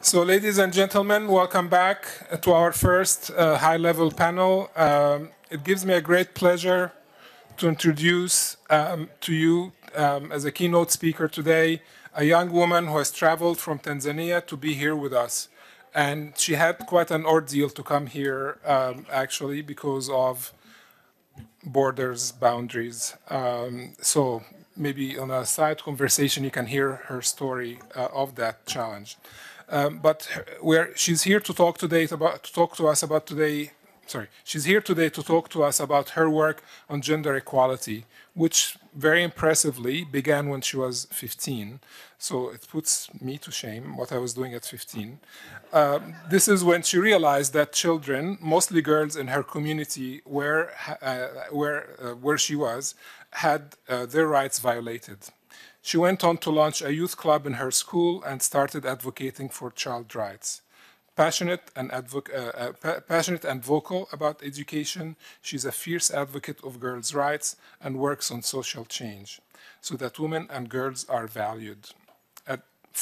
So, ladies and gentlemen, welcome back to our first high-level panel. It gives me a great pleasure to introduce to you as a keynote speaker today a young woman who has traveled from Tanzania to be here with us. And she had quite an ordeal to come here, actually, because of borders, boundaries. So maybe on a side conversation, you can hear her story of that challenge. But she's here to talk to us about today. Sorry, she's here today to talk to us about her work on gender equality, which very impressively began when she was 15. So it puts me to shame what I was doing at 15. This is when she realized that children, mostly girls in her community where she was, had their rights violated. She went on to launch a youth club in her school and started advocating for child rights. Passionate and vocal about education, she's a fierce advocate of girls' rights and works on social change so that women and girls are valued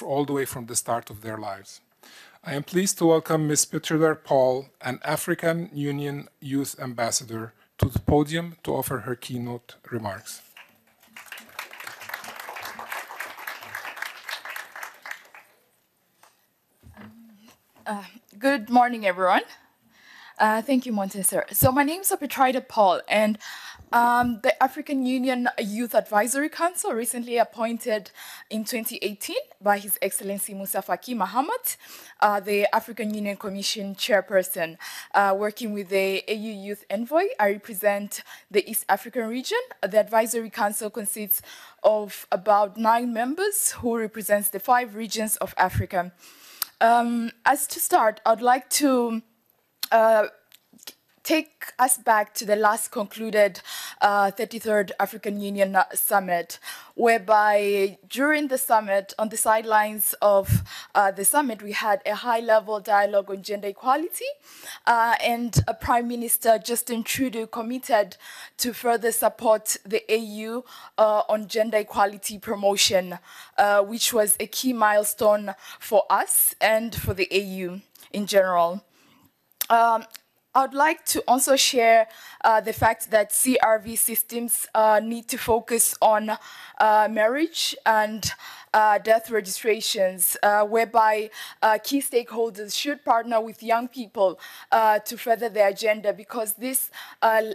all the way from the start of their lives. I am pleased to welcome Ms. Petrider Paul, an African Union Youth Ambassador, to the podium to offer her keynote remarks. Good morning, everyone. Thank you, Montasser. So my name is Petrider Paul, and the African Union Youth Advisory Council, recently appointed in 2018 by His Excellency Musa Faki Mahamat, the African Union Commission chairperson, working with the AU Youth Envoy. I represent the East African region. The Advisory Council consists of about 9 members who represents the 5 regions of Africa. As to start, I'd like to take us back to the last concluded 33rd African Union Summit, whereby during the summit, on the sidelines of the summit, we had a high-level dialogue on gender equality, and Prime Minister Justin Trudeau committed to further support the AU on gender equality promotion, which was a key milestone for us and for the AU in general. I'd like to also share the fact that CRV systems need to focus on marriage and death registrations, whereby key stakeholders should partner with young people to further their agenda, because this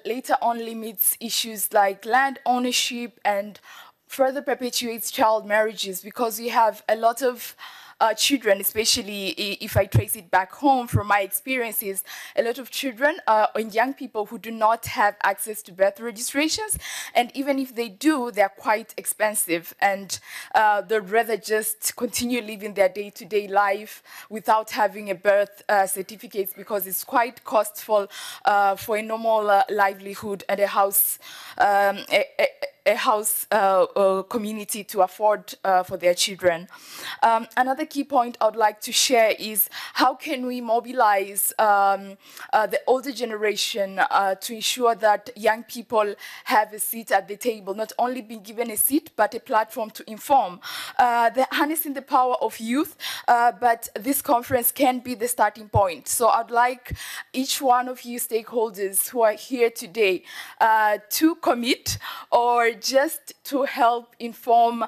later on limits issues like land ownership and further perpetuates child marriages, because we have a lot of children, especially if I trace it back home from my experiences, a lot of children and young people who do not have access to birth registrations, and even if they do, they're quite expensive, and they'd rather just continue living their day-to-day life without having a birth certificate, because it's quite costful for a normal livelihood and a house community to afford for their children. Another key point I'd like to share is how can we mobilize the older generation to ensure that young people have a seat at the table, not only being given a seat, but a platform to inform. Harnessing the power of youth, but this conference can be the starting point. So I'd like each one of you stakeholders who are here today to commit or just to help inform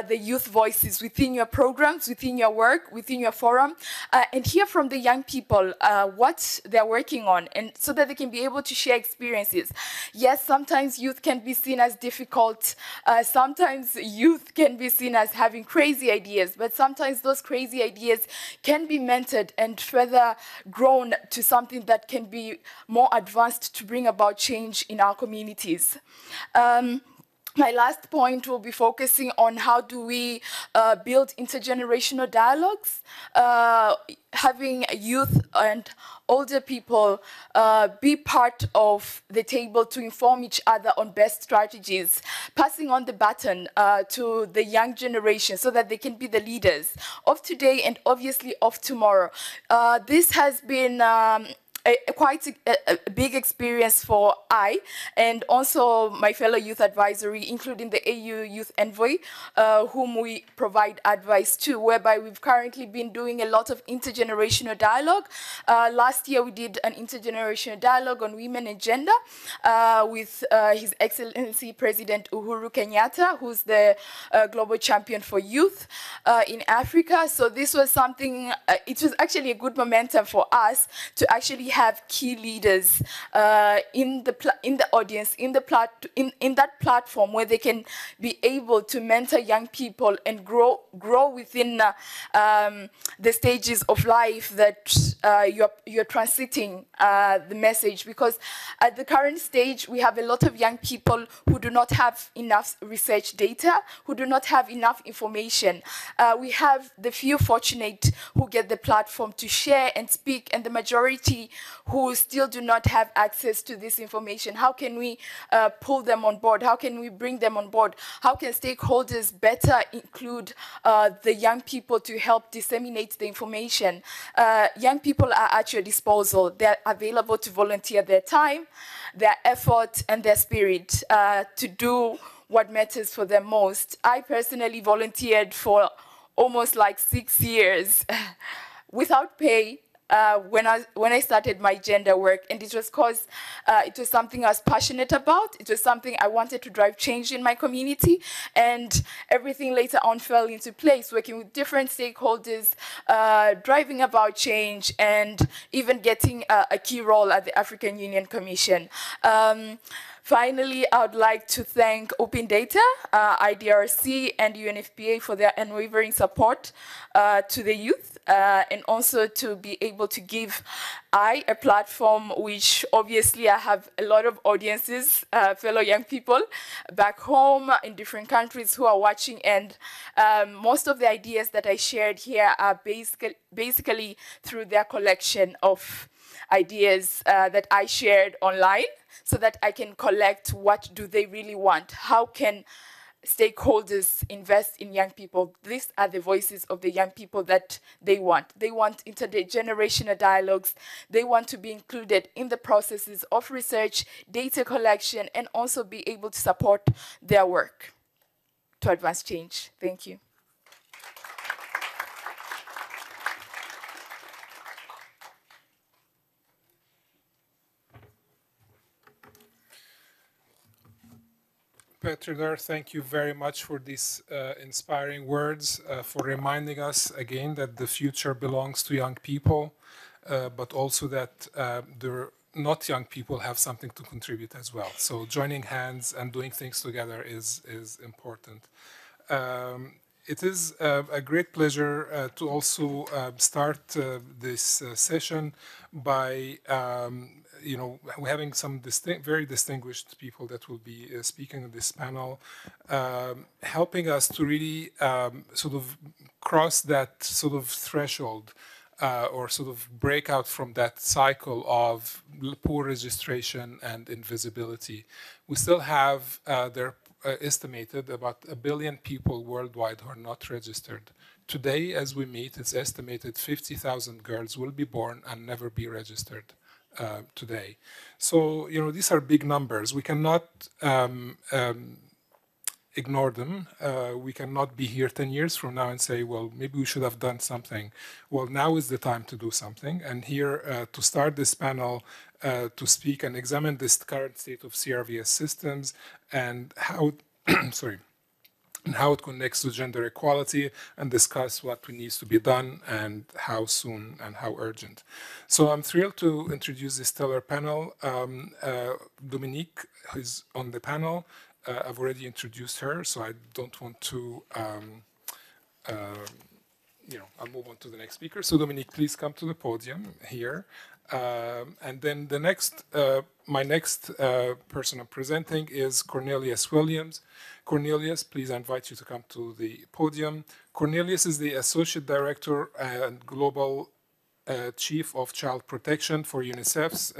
the youth voices within your programs, within your work, within your forum, and hear from the young people what they're working on, and so that they can be able to share experiences. Yes, sometimes youth can be seen as difficult, sometimes youth can be seen as having crazy ideas, but sometimes those crazy ideas can be mentored and further grown to something that can be more advanced to bring about change in our communities. My last point will be focusing on how do we build intergenerational dialogues, having youth and older people be part of the table to inform each other on best strategies, passing on the baton to the young generation so that they can be the leaders of today and obviously of tomorrow. This has been quite a big experience for I, and also my fellow youth advisory, including the AU Youth Envoy, whom we provide advice to, whereby we've currently been doing a lot of intergenerational dialogue. Last year we did an intergenerational dialogue on women and gender with His Excellency President Uhuru Kenyatta, who's the global champion for youth in Africa. So this was something, it was actually a good momentum for us to actually have key leaders in the audience, in that platform where they can be able to mentor young people and grow within the stages of life that you're transiting the message. Because at the current stage, we have a lot of young people who do not have enough research data, who do not have enough information. We have the few fortunate who get the platform to share and speak, and the majority who still do not have access to this information. How can we pull them on board? How can we bring them on board? How can stakeholders better include the young people to help disseminate the information? Young people are at your disposal. They're available to volunteer their time, their effort, and their spirit to do what matters for them most. I personally volunteered for almost like 6 years without pay when I started my gender work, and it was because it was something I was passionate about. It was something I wanted to drive change in my community, and everything later on fell into place, working with different stakeholders, driving about change, and even getting a key role at the African Union Commission. Finally, I would like to thank Open Data, IDRC, and UNFPA for their unwavering support to the youth, and also to be able to give a platform, which obviously I have a lot of audiences, fellow young people back home in different countries who are watching, and most of the ideas that I shared here are basically through their collection of ideas that I shared online, so that I can collect what do they really want. How can stakeholders invest in young people? These are the voices of the young people that they want. They want intergenerational dialogues. They want to be included in the processes of research, data collection, and also be able to support their work to advance change. Thank you. Petrider, thank you very much for these inspiring words, for reminding us again that the future belongs to young people, but also that the not young people have something to contribute as well. So joining hands and doing things together is important. It is a great pleasure to also start this session by having some very distinguished people that will be speaking on this panel, helping us to really sort of cross that sort of threshold or sort of break out from that cycle of poor registration and invisibility. We still have they're estimated about 1 billion people worldwide who are not registered. Today, as we meet, it's estimated 50,000 girls will be born and never be registered today. So, these are big numbers. We cannot ignore them. We cannot be here 10 years from now and say, well, maybe we should have done something. Well, now is the time to do something. And here, to start this panel, to speak and examine this current state of CRVS systems and how, and how it connects to gender equality, and discuss what needs to be done and how soon and how urgent. So I'm thrilled to introduce this stellar panel. Dominique is on the panel. I've already introduced her, so I don't want to, I'll move on to the next speaker. So Dominique, please come to the podium here. And then the next, my next person I'm presenting is Cornelius Williams. Cornelius, please, I invite you to come to the podium. Cornelius is the Associate Director and Global Chief of Child Protection for UNICEF's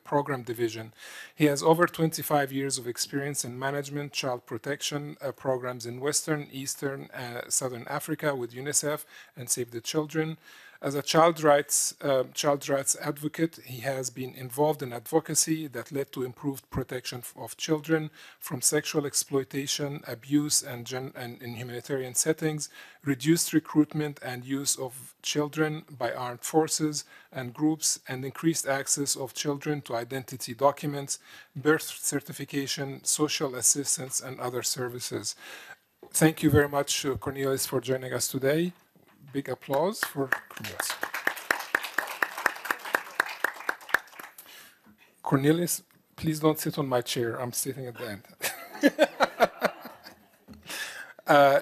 program division. He has over 25 years of experience in management child protection programs in Western, Eastern, Southern Africa with UNICEF and Save the Children. As a child rights advocate, he has been involved in advocacy that led to improved protection of children from sexual exploitation, abuse, and in humanitarian settings, reduced recruitment and use of children by armed forces and groups, and increased access of children to identity documents, birth certification, social assistance, and other services. Thank you very much, Cornelius, for joining us today. Big applause for Cornelius. Cornelius, please don't sit on my chair. I'm sitting at the end.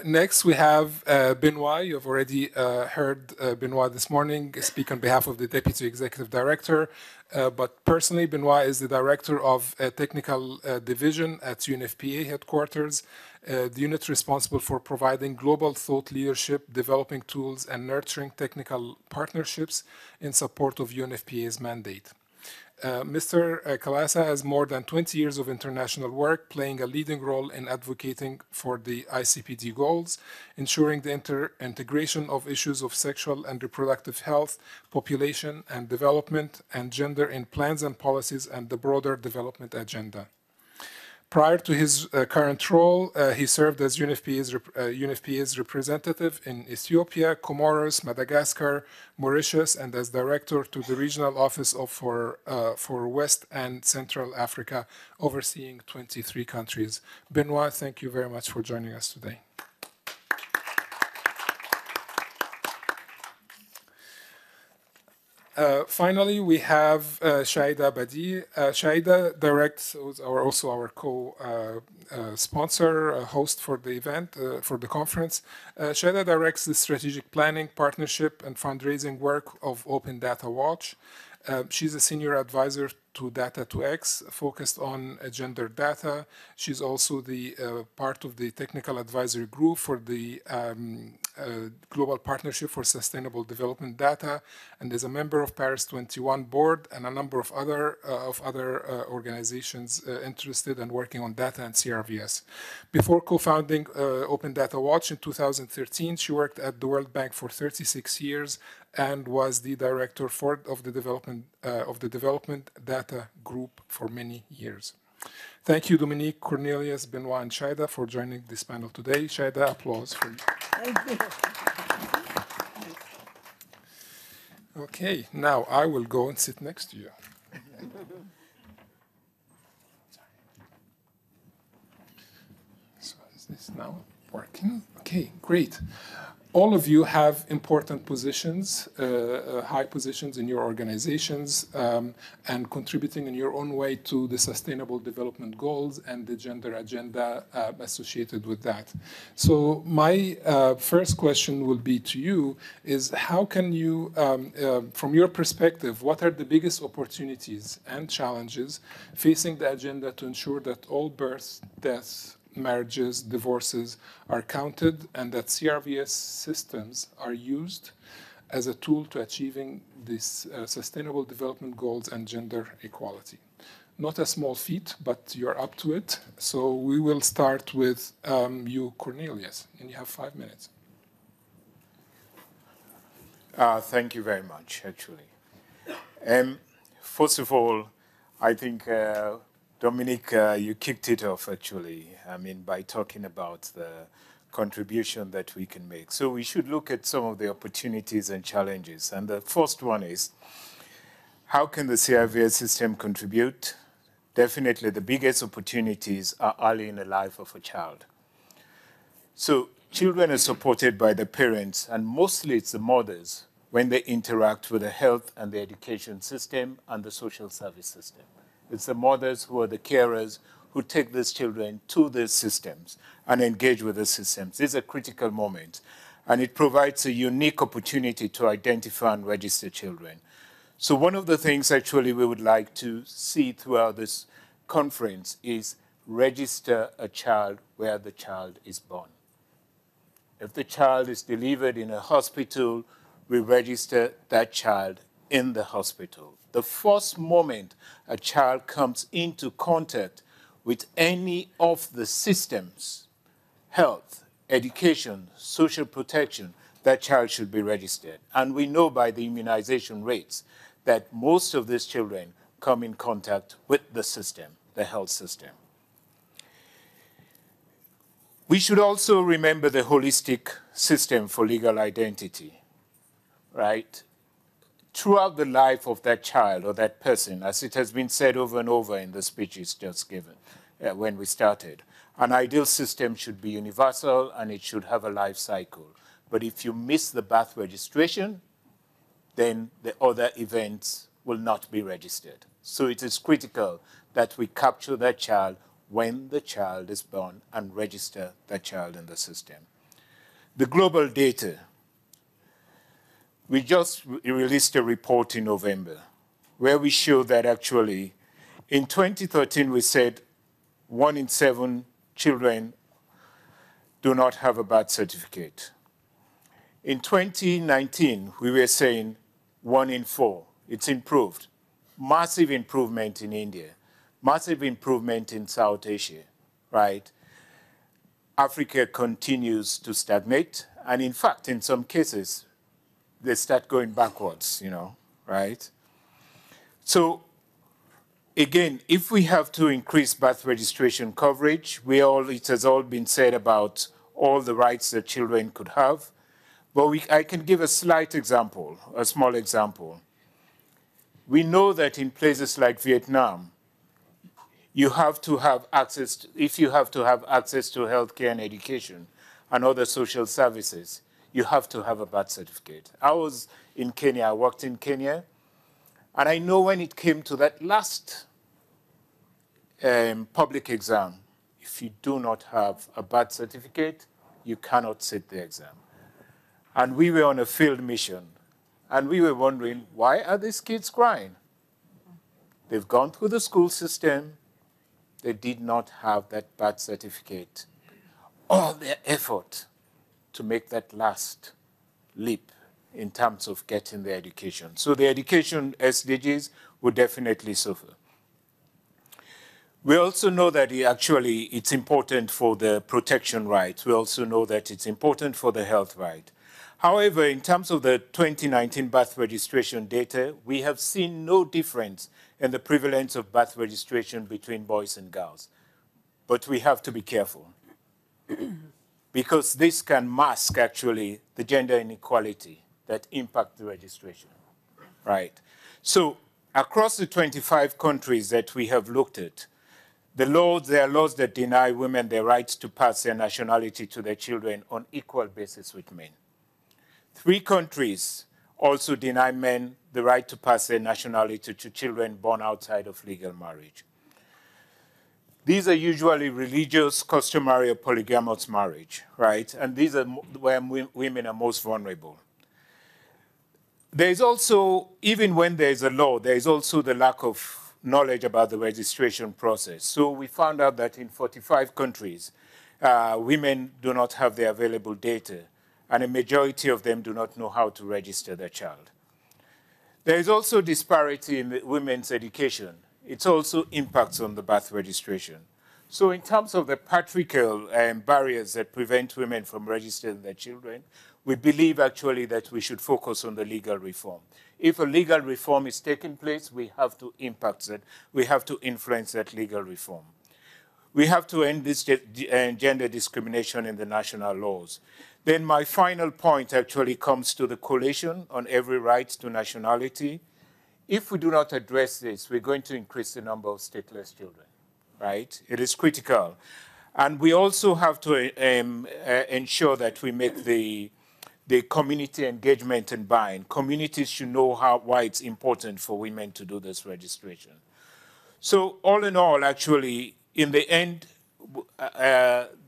Next, we have Benoit. You've already heard Benoit this morning speak on behalf of the Deputy Executive Director. But personally, Benoit is the Director of Technical Division at UNFPA headquarters, the unit responsible for providing global thought leadership, developing tools, and nurturing technical partnerships in support of UNFPA's mandate. Mr. Kalasa has more than 20 years of international work, playing a leading role in advocating for the ICPD goals, ensuring the integration of issues of sexual and reproductive health, population and development, and gender in plans and policies and the broader development agenda. Prior to his current role, he served as UNFPA's representative in Ethiopia, Comoros, Madagascar, Mauritius, and as director to the regional office for West and Central Africa, overseeing 23 countries. Benoit, thank you very much for joining us today. Finally, we have Shaida Badiee. Shaida directs, also our co-sponsor, host for the event, for the conference. Shaida directs the strategic planning, partnership, and fundraising work of Open Data Watch. She's a senior advisor to Data2X, focused on gender data. She's also the part of the technical advisory group for the Global Partnership for Sustainable Development Data, and is a member of Paris 21 board and a number of other organizations interested and working on data and CRVS. Before co-founding Open Data Watch in 2013, she worked at the World Bank for 36 years and was the director of the development data group for many years. Thank you, Dominique, Cornelius, Benoit, and Shaida for joining this panel today. Shaida, applause for you. Thank you. Okay, now I will go and sit next to you. So is this now working? Okay, great. All of you have important positions, high positions in your organizations, and contributing in your own way to the Sustainable Development Goals and the gender agenda associated with that. So my first question will be to you is how can you, from your perspective, what are the biggest opportunities and challenges facing the agenda to ensure that all births, deaths, marriages, divorces are counted, and that CRVS systems are used as a tool to achieving these sustainable development goals and gender equality? Not a small feat, but you're up to it. So we will start with you, Cornelius, and you have 5 minutes. Thank you very much, actually. First of all, I think Dominique, you kicked it off, actually, by talking about the contribution that we can make. So we should look at some of the opportunities and challenges. And the first one is, how can the CRVS system contribute? Definitely the biggest opportunities are early in the life of a child. So children are supported by the parents, and mostly it's the mothers when they interact with the health and the education system and the social service system. It's the mothers who are the carers who take these children to the systems and engage with the systems. This is a critical moment, and it provides a unique opportunity to identify and register children. So one of the things actually we would like to see throughout this conference is register a child where the child is born. If the child is delivered in a hospital, we register that child in the hospital. The first moment a child comes into contact with any of the systems, health, education, social protection, that child should be registered. And we know by the immunization rates that most of these children come in contact with the system, the health system. We should also remember the holistic system for legal identity, right? Throughout the life of that child or that person, as it has been said over and over in the speeches just given when we started, an ideal system should be universal and it should have a life cycle. But if you miss the birth registration, then the other events will not be registered. So it is critical that we capture that child when the child is born and register that child in the system. The global data. We just released a report in November where we show that actually in 2013 we said 1 in 7 children do not have a birth certificate. In 2019, we were saying 1 in 4. It's improved. Massive improvement in India. Massive improvement in South Asia, right? Africa continues to stagnate. And in fact, in some cases, they start going backwards, you know, right? So again, if we have to increase birth registration coverage, it has all been said about all the rights that children could have. But I can give a slight example, a small example. We know that in places like Vietnam, you have to have access, if you have to have access to healthcare and education and other social services, you have to have a birth certificate. I was in Kenya, I worked in Kenya, and I know when it came to that last public exam, if you do not have a birth certificate, you cannot sit the exam. And we were on a field mission, and we were wondering, why are these kids crying? They've gone through the school system, they did not have that birth certificate. All their effort to make that last leap in terms of getting the education. So the education SDGs would definitely suffer. We also know that it's important for the protection right. We also know that it's important for the health right. However, in terms of the 2019 birth registration data, we have seen no difference in the prevalence of birth registration between boys and girls. But we have to be careful because this can mask, actually, the gender inequality that impact the registration, right? So across the 25 countries that we have looked at, there are laws that deny women their rights to pass their nationality to their children on equal basis with men. 3 countries also deny men the right to pass their nationality to children born outside of legal marriage. These are usually religious, customary, or polygamous marriage, right? And these are where women are most vulnerable. There is also, even when there is a law, there is also the lack of knowledge about the registration process. So we found out that in 45 countries, women do not have the available data, and a majority of them do not know how to register their child. There is also disparity in women's education. It also impacts on the birth registration. So in terms of the patriarchal barriers that prevent women from registering their children, we believe actually that we should focus on the legal reform. If a legal reform is taking place, we have to impact that. We have to influence that legal reform. We have to end this gender discrimination in the national laws. Then my final point actually comes to the Coalition on Every Right to Nationality. If we do not address this, we're going to increase the number of stateless children, right? It is critical. And we also have to ensure that we make the community engagement and buy-in. Communities should know why it's important for women to do this registration. So all in all, actually, in the end,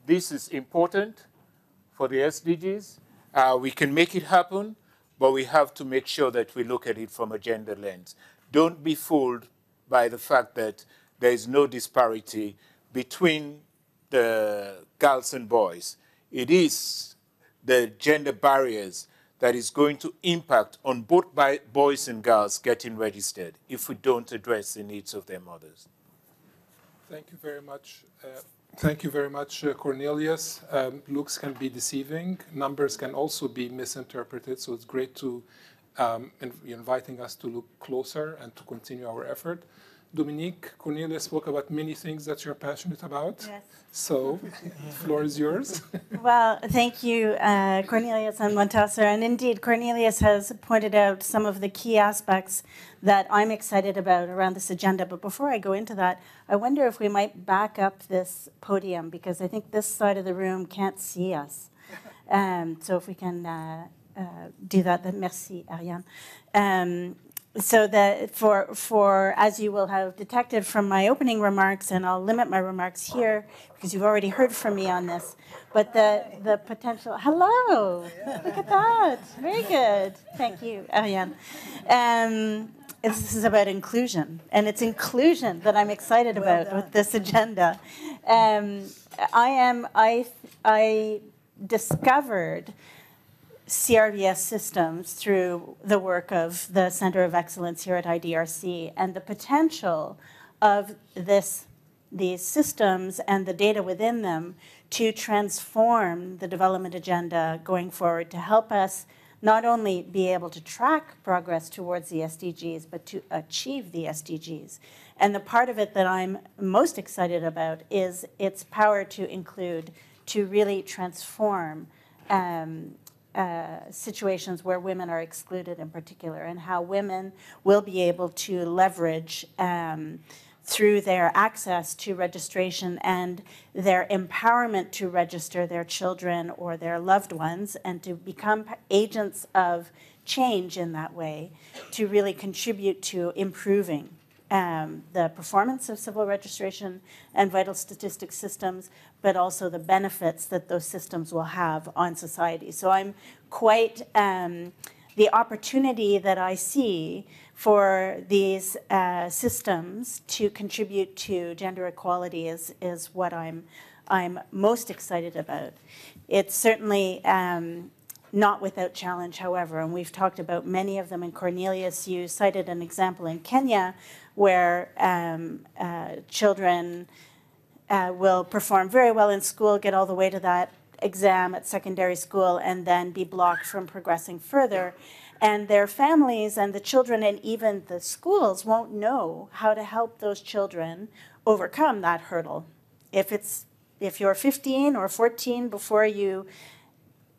this is important for the SDGs. We can make it happen, but we have to make sure that we look at it from a gender lens. Don't be fooled by the fact that there is no disparity between the girls and boys. It is the gender barriers that is going to impact on both boys and girls getting registered if we don't address the needs of their mothers. Thank you very much. Thank you very much, Cornelius. Looks can be deceiving. Numbers can also be misinterpreted. So it's great to inviting us to look closer and to continue our effort. Dominique, Cornelius spoke about many things that you're passionate about. Yes. So the floor is yours. Well, thank you, Cornelius and Montasser. And indeed, Cornelius has pointed out some of the key aspects that I'm excited about around this agenda. But before I go into that, I wonder if we might back up this podium, because I think this side of the room can't see us. So if we can do that, then merci, Ariane. So that for as you will have detected from my opening remarks, and I'll limit my remarks here because you've already heard from me on this, but the potential, hello, look at that, very good, thank you, Ariane. This is about inclusion, and it's inclusion that I'm excited about with this agenda. I discovered CRVS systems through the work of the Center of Excellence here at IDRC, and the potential of these systems and the data within them to transform the development agenda going forward, to help us not only be able to track progress towards the SDGs, but to achieve the SDGs. And the part of it that I'm most excited about is its power to include, to really transform situations where women are excluded in particular, and how women will be able to leverage through their access to registration and their empowerment to register their children or their loved ones, and to become agents of change in that way, to really contribute to improving the performance of civil registration and vital statistics systems, but also the benefits that those systems will have on society. So I'm quite, the opportunity that I see for these systems to contribute to gender equality is what I'm most excited about. It's certainly not without challenge, however, and we've talked about many of them. And Cornelius, you cited an example in Kenya where children will perform very well in school, get all the way to that exam at secondary school, and then be blocked from progressing further. And their families and the children and even the schools won't know how to help those children overcome that hurdle. If you're 15 or 14 before you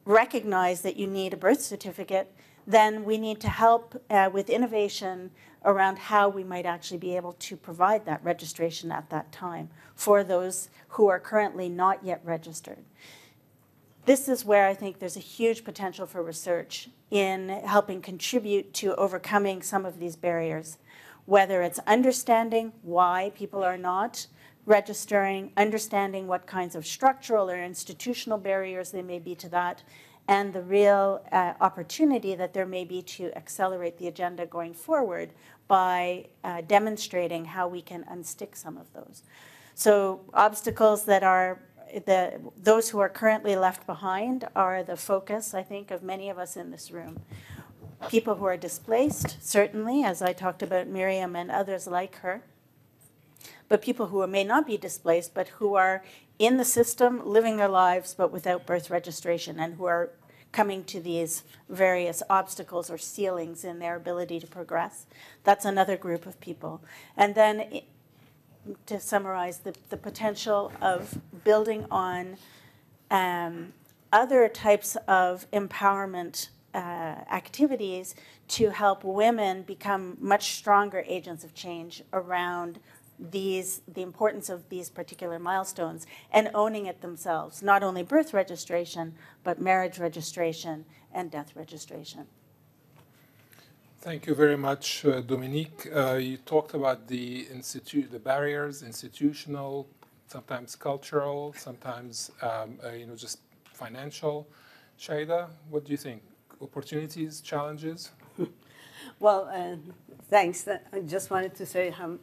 recognize that you need a birth certificate, then we need to help with innovation around how we might actually be able to provide that registration at that time for those who are currently not yet registered. This is where I think there's a huge potential for research in helping contribute to overcoming some of these barriers, whether it's understanding why people are not registering, understanding what kinds of structural or institutional barriers there may be to that, and the real opportunity that there may be to accelerate the agenda going forward by demonstrating how we can unstick some of those. So obstacles that are those who are currently left behind are the focus, I think, of many of us in this room. People who are displaced, certainly, as I talked about Miriam and others like her, but people who may not be displaced, but who are in the system, living their lives, but without birth registration, and who are coming to these various obstacles or ceilings in their ability to progress. That's another group of people. And then, to summarize, the potential of building on other types of empowerment activities to help women become much stronger agents of change around the importance of these particular milestones, and owning it themselves, not only birth registration, but marriage registration and death registration. Thank you very much, Dominique. You talked about the barriers, institutional, sometimes cultural, sometimes just financial. Shaida, what do you think? Opportunities, challenges? Well, thanks. I just wanted to say I'm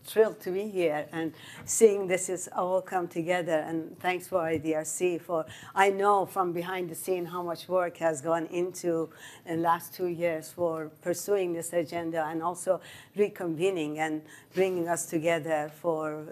thrilled to be here and seeing this is all come together. And thanks for IDRC for, I know from behind the scene how much work has gone into in the last 2 years for pursuing this agenda and also reconvening and bringing us together for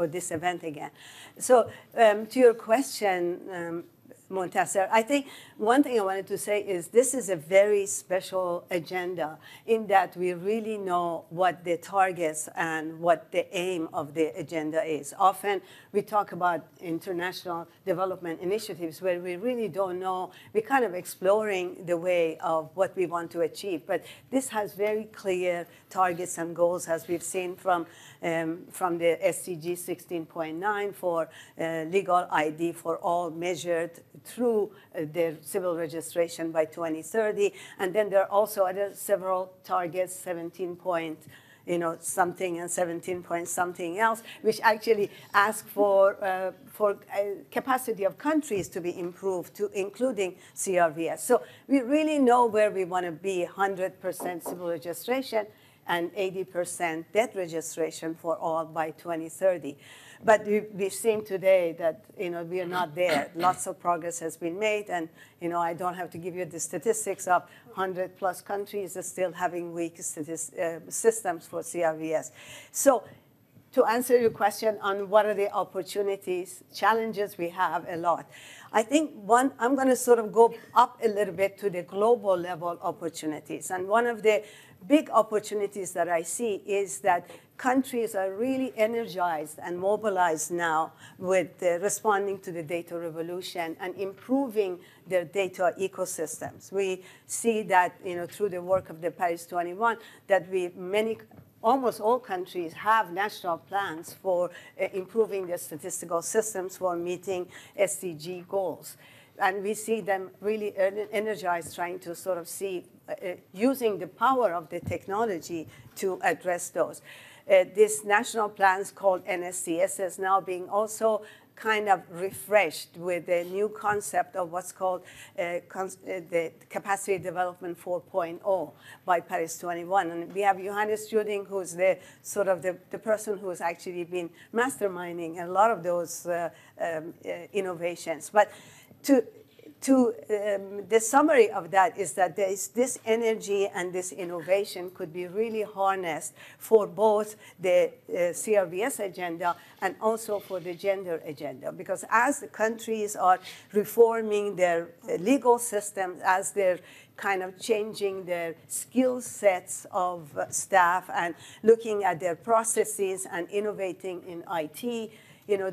this event again. So to your question, Montasser, I think one thing I wanted to say is this is a very special agenda in that we really know what the targets and what the aim of the agenda is. Often we talk about international development initiatives where we really don't know. We're kind of exploring the way of what we want to achieve. But this has very clear targets and goals, as we've seen from the SDG 16.9 for legal ID for all measured through their civil registration by 2030. And then there are also other several targets, 17 point, something and 17 point something else, which actually ask for capacity of countries to be improved, to including CRVS. So we really know where we want to be, 100% civil registration and 80% debt registration for all by 2030. But we've seen today that we are not there. Lots of progress has been made, and I don't have to give you the statistics of 100+ countries are still having weak systems for CRVS. So to answer your question on what are the opportunities, challenges, we have a lot. I think I'm going to sort of go up a little bit to the global level opportunities. And one of the big opportunities that I see is that countries are really energized and mobilized now with responding to the data revolution and improving their data ecosystems. We see that through the work of the Paris 21 that almost all countries have national plans for improving their statistical systems for meeting SDG goals. And we see them really energized, trying to sort of see, using the power of the technology to address those. This national plans called NSCS is now being also kind of refreshed with a new concept of what's called the Capacity Development 4.0 by Paris 21. And we have Johannes Juding, who's the person who's actually been masterminding a lot of those innovations. But the summary of that is that there is this energy and this innovation could be really harnessed for both the CRVS agenda and also for the gender agenda. Because as the countries are reforming their legal systems, as they're kind of changing their skill sets of staff and looking at their processes and innovating in IT,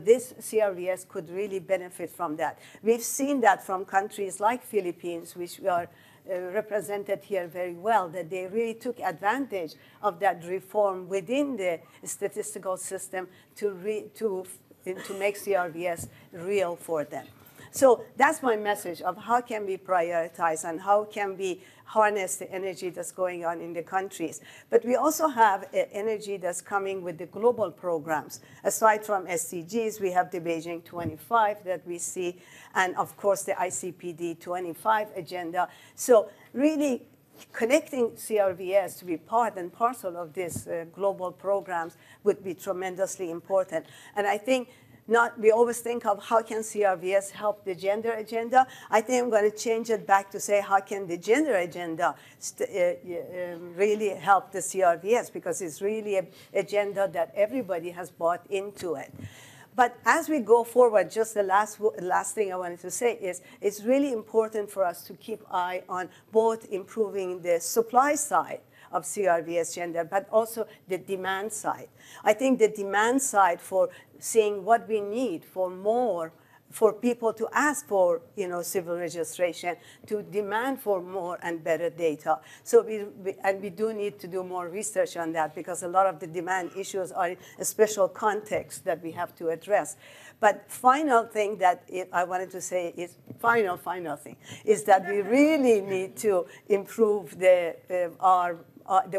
this CRVS could really benefit from that. We've seen that from countries like Philippines, which are represented here very well, that they really took advantage of that reform within the statistical system to make CRVS real for them. So that's my message of how can we prioritize and how can we harness the energy that's going on in the countries. But we also have energy that's coming with the global programs. Aside from SDGs, we have the Beijing 25 that we see, and of course the ICPD 25 agenda. So really connecting CRVS to be part and parcel of these global programs would be tremendously important. And I think we always think of how can CRVS help the gender agenda. I think I'm going to change it back to say how can the gender agenda really help the CRVS, because it's really an agenda that everybody has bought into it. But as we go forward, just the last thing I wanted to say is it's really important for us to keep eye on both improving the supply side of CRVS gender, but also the demand side. I think the demand side for seeing what we need for more, for people to ask for civil registration, to demand for more and better data. So we do need to do more research on that, because a lot of the demand issues are in a special context that we have to address. But final thing that I wanted to say is, final thing, is that we really need to improve the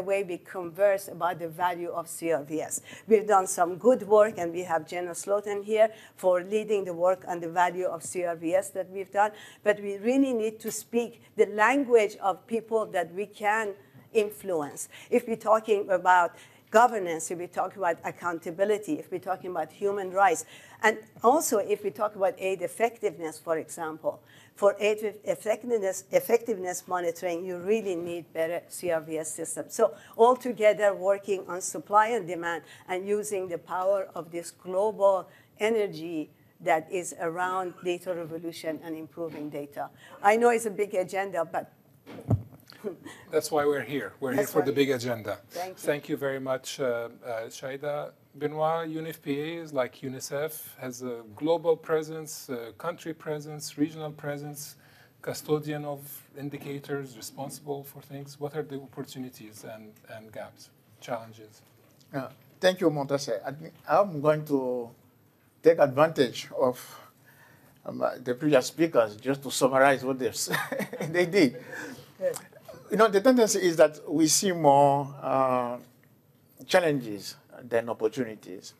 way we converse about the value of CRVS. We've done some good work, and we have Jenna Slotin here for leading the work on the value of CRVS that we've done. But we really need to speak the language of people that we can influence. If we're talking about governance, if we talk about accountability, if we're talking about human rights, and also if we talk about aid effectiveness, for example, for aid effectiveness monitoring, you really need better CRVS systems. So altogether, working on supply and demand and using the power of this global energy that is around data revolution and improving data. I know it's a big agenda, but that's why we're here. We're here for the big agenda. Thank you very much, Shaida. Benoit, UNFPA is like UNICEF, has a global presence, country presence, regional presence, custodian of indicators, responsible for things. What are the opportunities and gaps, challenges? Thank you, Montasser. I'm going to take advantage of the previous speakers just to summarize what they did. You know, the tendency is that we see more challenges than opportunities.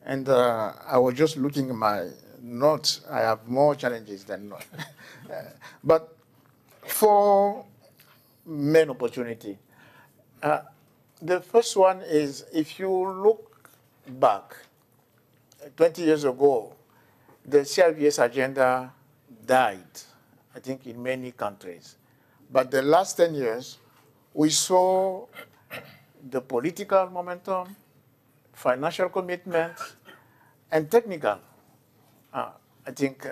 And I was just looking at my notes. I have more challenges than not. But for main opportunity, the first one is if you look back 20 years ago, the CRVS agenda died, I think, in many countries. But the last 10 years, we saw the political momentum, financial commitment, and technical, I think,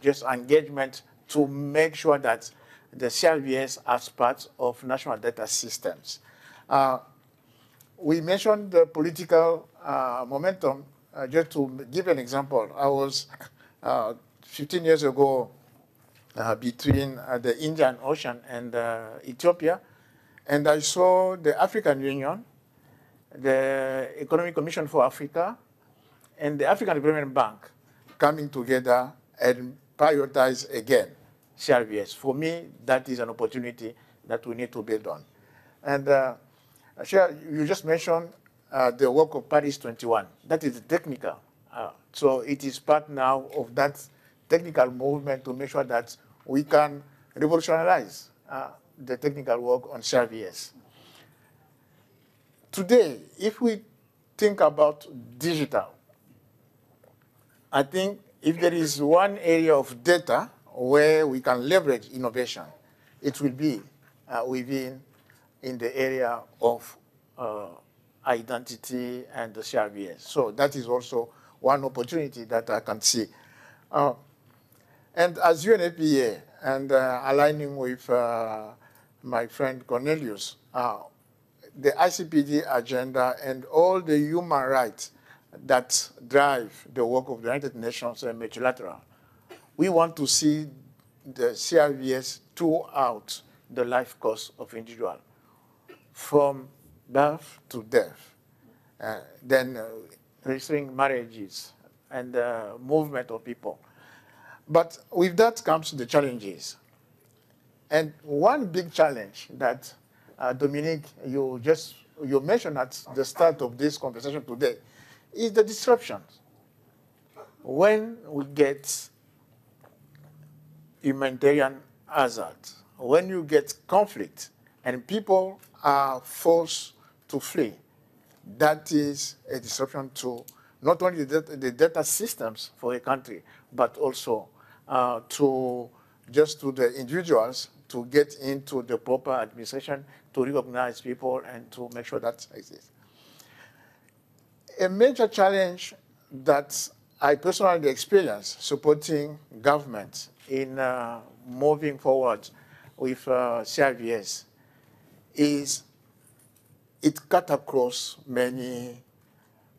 just engagement to make sure that the CRVS as part of national data systems. We mentioned the political momentum. Just to give an example, I was 15 years ago between the Indian Ocean and Ethiopia, and I saw the African Union, the Economic Commission for Africa, and the African Development Bank coming together and prioritize again CRVS. For me, that is an opportunity that we need to build on. And you just mentioned the work of Paris 21. That is technical. So it is part now of that technical movement to make sure that we can revolutionize the technical work on CRVS. Today, if we think about digital, I think if there is one area of data where we can leverage innovation, it will be within in the area of identity and the CRVS. So that is also one opportunity that I can see. And as UNFPA, and aligning with my friend Cornelius, the ICPD agenda and all the human rights that drive the work of the United Nations and multilateral, we want to see the CRVS throughout the life course of individual, from birth to death, then registering marriages and movement of people. But with that comes the challenges. And one big challenge that, Dominique, you mentioned at the start of this conversation today is the disruptions. When we get humanitarian hazard, when you get conflict and people are forced to flee, that is a disruption to not only the data systems for a country, but also to the individuals to get into the proper administration, to recognize people and to make sure that exists. A major challenge that I personally experienced supporting government in moving forward with CRVS is it cut across many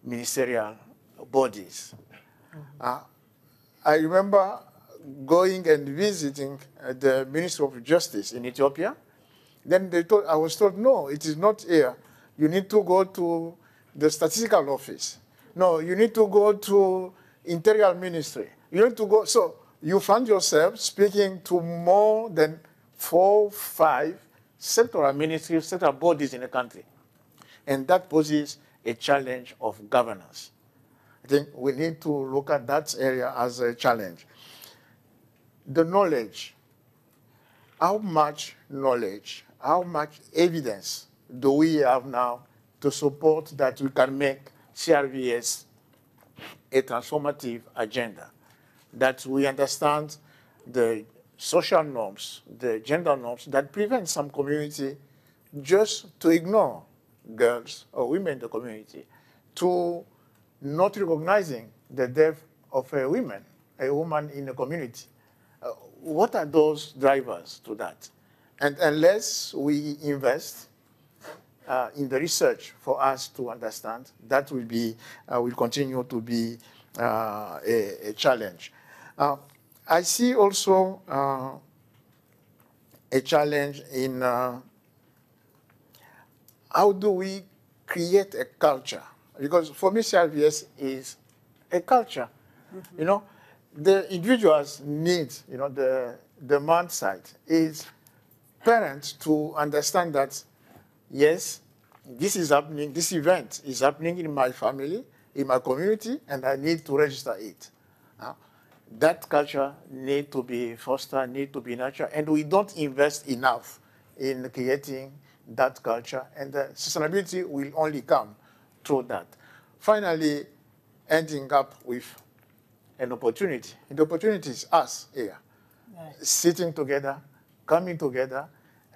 ministerial bodies. I remember going and visiting the Ministry of Justice in Ethiopia. Then I was told, no, it is not here. You need to go to the Statistical Office. No, you need to go to Interior Ministry. You need to go. So you find yourself speaking to more than 4, 5 sectoral ministries, sectoral bodies in the country. And that poses a challenge of governance. I think we need to look at that area as a challenge. The knowledge, how much knowledge, how much evidence do we have now to support that we can make CRVS a transformative agenda, that we understand the social norms, the gender norms that prevent some community just to ignore girls or women in the community, to not recognizing the death of a woman in the community. What are those drivers to that? And unless we invest in the research for us to understand, that will continue to be a challenge. I see also a challenge in how do we create a culture? Because for me, CRVS is a culture. Mm-hmm. You know, the individuals need, you know, the demand side is parents to understand that, yes, this is happening, this event is happening in my family, in my community, and I need to register it. That culture need to be fostered, need to be nurtured, and we don't invest enough in creating that culture, and the sustainability will only come through that. Finally, ending up with an opportunity. And the opportunity is us here, sitting together, coming together,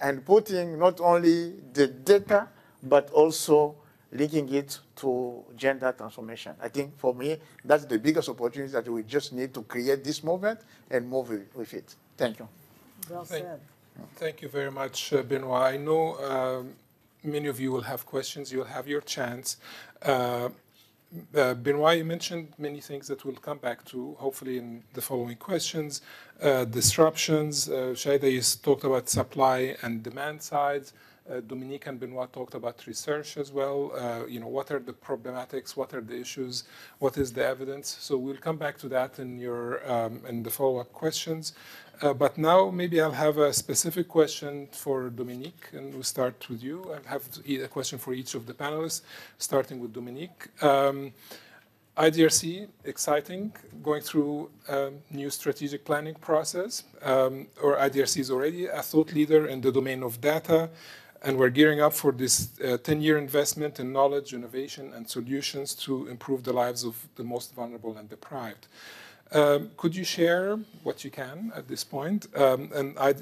and putting not only the data, but also linking it to gender transformation. I think for me, that's the biggest opportunity that we just need to create this movement and move with it. Thank you. Well said. Thank you very much, Benoit. I know many of you will have questions. You'll have your chance. Benoit, you mentioned many things that we'll come back to, hopefully in the following questions. Disruptions. Shaida, you talked about supply and demand sides. Dominique and Benoit talked about research as well. You know, what are the problematics? What are the issues? What is the evidence? So we'll come back to that in your in the follow-up questions. But now maybe I'll have a specific question for Dominique, and we'll start with you. I have a question for each of the panelists, starting with Dominique. IDRC, exciting, going through a new strategic planning process, or IDRC is already a thought leader in the domain of data, and we're gearing up for this 10-year investment in knowledge, innovation, and solutions to improve the lives of the most vulnerable and deprived. Could you share what you can at this point, and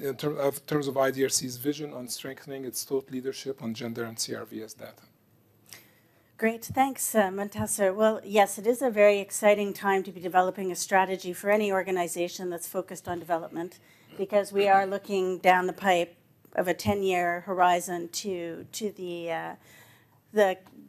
in terms of IDRC's vision on strengthening its thought leadership on gender and CRVS data? Great, thanks, Montasser. Well, yes, it is a very exciting time to be developing a strategy for any organization that's focused on development, because we are looking down the pipe of a 10-year horizon to the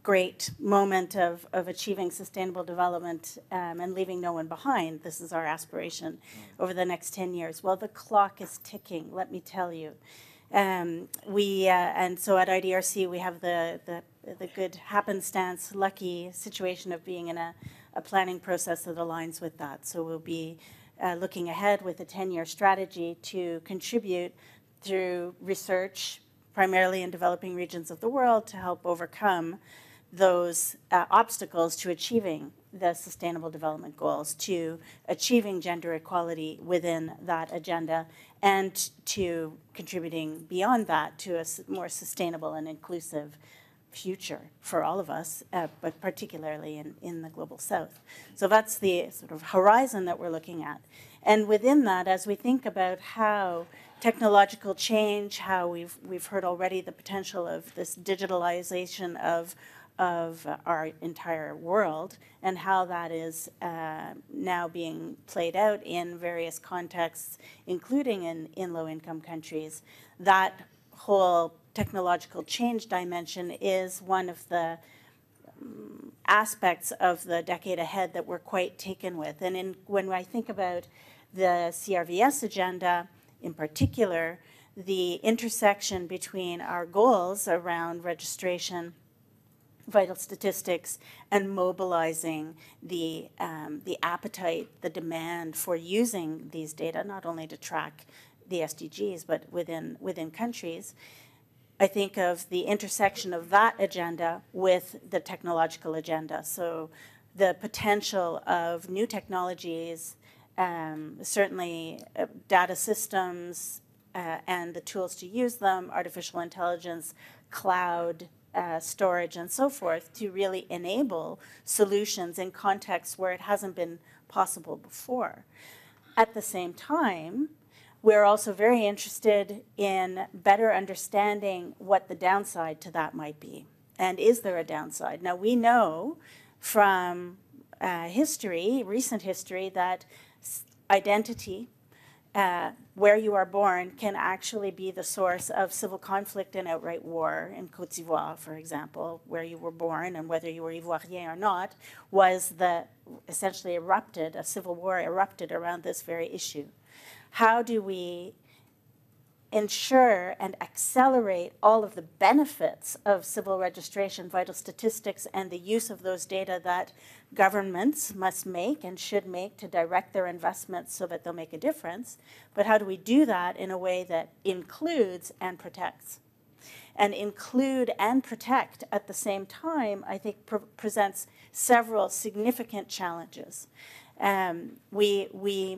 great moment of achieving sustainable development and leaving no one behind. This is our aspiration over the next 10 years. Well, the clock is ticking, let me tell you. And so at IDRC, we have the good happenstance, lucky situation of being in a planning process that aligns with that. So we'll be looking ahead with a 10-year strategy to contribute through research, primarily in developing regions of the world, to help overcome those obstacles to achieving the Sustainable Development Goals, to achieving gender equality within that agenda, and to contributing beyond that to a more sustainable and inclusive future for all of us, but particularly in the Global South. So that's the sort of horizon that we're looking at. And within that, as we think about how technological change, how we've heard already the potential of this digitalization of our entire world, and how that is now being played out in various contexts, including in low-income countries, that whole technological change dimension is one of the aspects of the decade ahead that we're quite taken with. And when I think about the CRVS agenda, in particular, the intersection between our goals around registration, vital statistics, and mobilizing the appetite, the demand for using these data, not only to track the SDGs, but within countries. I think of the intersection of that agenda with the technological agenda. So the potential of new technologies, certainly data systems and the tools to use them, artificial intelligence, cloud storage and so forth to really enable solutions in contexts where it hasn't been possible before. At the same time, we're also very interested in better understanding what the downside to that might be. And is there a downside? Now, we know from history, recent history, that identity, where you are born, can actually be the source of civil conflict and outright war. In Côte d'Ivoire, for example, where you were born and whether you were Ivoirien or not, was essentially erupted, a civil war erupted around this very issue. How do we ensure and accelerate all of the benefits of civil registration, vital statistics, and the use of those data that governments must make and should make to direct their investments so that they'll make a difference? But how do we do that in a way that includes and protects? And include and protect at the same time, I think, presents several significant challenges. We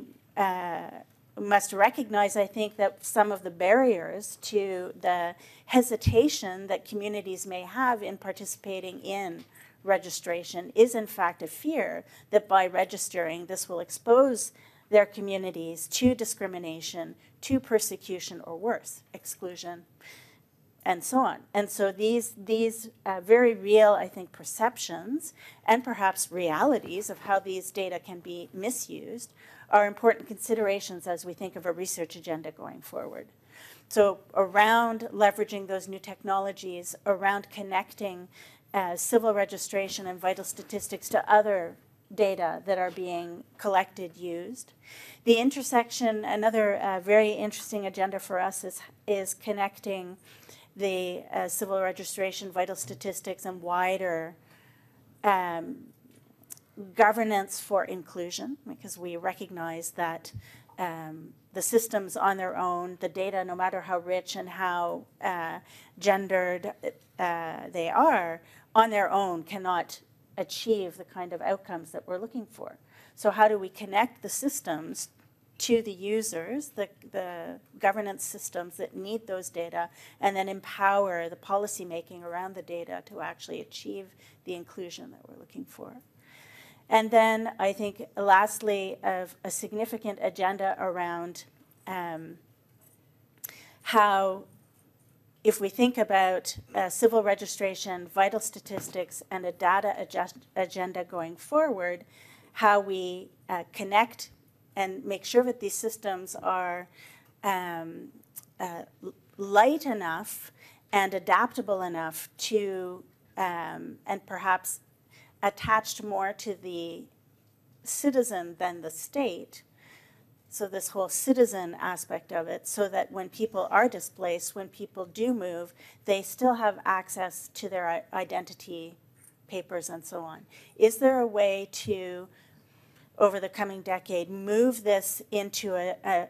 must recognize, I think, that some of the barriers to the hesitation that communities may have in participating in registration is, in fact, a fear that by registering, this will expose their communities to discrimination, to persecution, or worse, exclusion, and so on. And so these very real, I think, perceptions and perhaps realities of how these data can be misused are important considerations as we think of a research agenda going forward. So around leveraging those new technologies, around connecting civil registration and vital statistics to other data that are being collected, used. The intersection, another very interesting agenda for us is connecting the civil registration, vital statistics, and wider governance for inclusion, because we recognize that the systems on their own, the data, no matter how rich and how gendered they are, on their own cannot achieve the kind of outcomes that we're looking for. So how do we connect the systems to the users, the governance systems that need those data, and then empower the policy making around the data to actually achieve the inclusion that we're looking for? And then I think, lastly, of a significant agenda around how, if we think about civil registration, vital statistics, and a data agenda going forward, how we connect and make sure that these systems are light enough and adaptable enough to, and perhaps attached more to the citizen than the state. So this whole citizen aspect of it, so that when people are displaced, when people do move, they still have access to their identity papers and so on. Is there a way to, over the coming decade, move this into a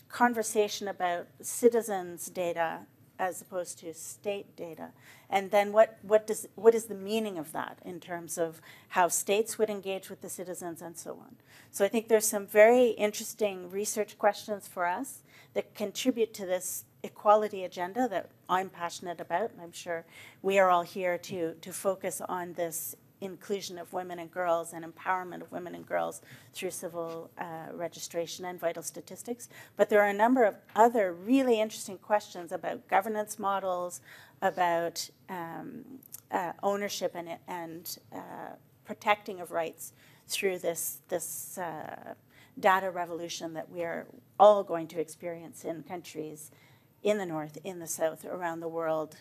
conversation about citizens' data as opposed to state data? And then what is the meaning of that in terms of how states would engage with the citizens and so on? So I think there's some very interesting research questions for us that contribute to this equality agenda that I'm passionate about, and I'm sure we are all here to focus on this inclusion of women and girls and empowerment of women and girls through civil registration and vital statistics. But there are a number of other really interesting questions about governance models, about ownership and protecting of rights through this data revolution that we are all going to experience in countries in the North, in the South, around the world,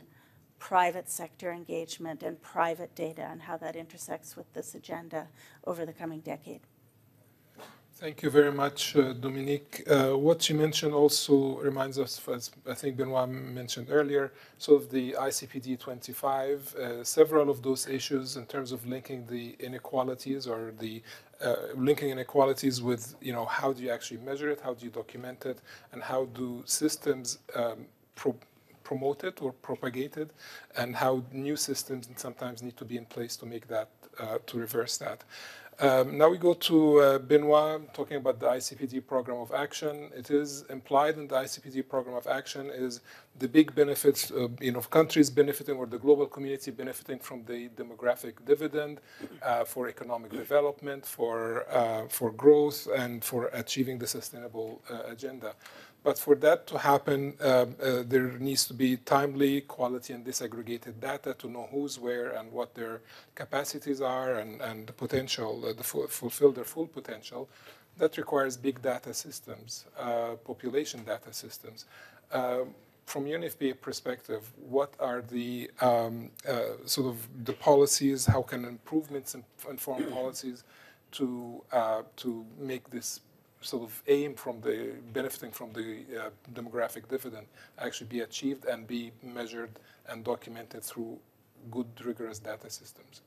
private sector engagement and private data and how that intersects with this agenda over the coming decade. Thank you very much, Dominique. What you mentioned also reminds us, as I think Benoit mentioned earlier, so of the ICPD 25, several of those issues in terms of linking the inequalities or the linking inequalities with, how do you actually measure it, how do you document it, and how do systems promote it or propagate it, and how new systems sometimes need to be in place to make that, to reverse that. Now we go to Benoit, talking about the ICPD program of action. It is implied in the ICPD program of action is the big benefits, countries benefiting or the global community benefiting from the demographic dividend for economic development, for growth, and for achieving the sustainable agenda. But for that to happen, there needs to be timely, quality, and disaggregated data to know who's where and what their capacities are and the potential, fulfill their full potential. That requires big data systems, population data systems. From UNFPA perspective, what are the sort of the policies? How can improvements inform policies to make this sort of aim from the benefiting from the demographic dividend actually be achieved and be measured and documented through good, rigorous data systems?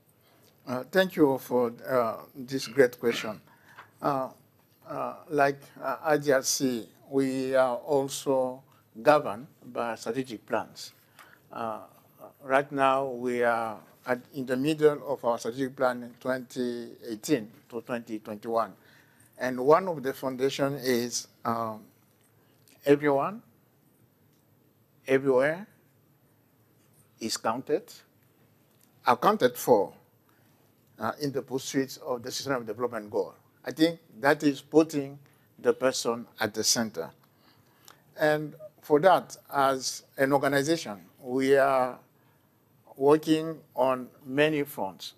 Thank you for this great question. Like IDRC, we are also governed by strategic plans. Right now, we are in the middle of our strategic plan in 2018 to 2021. And one of the foundations is everyone, everywhere is accounted for in the pursuit of the Sustainable Development Goal. I think that is putting the person at the center. And for that, as an organization, we are working on many fronts.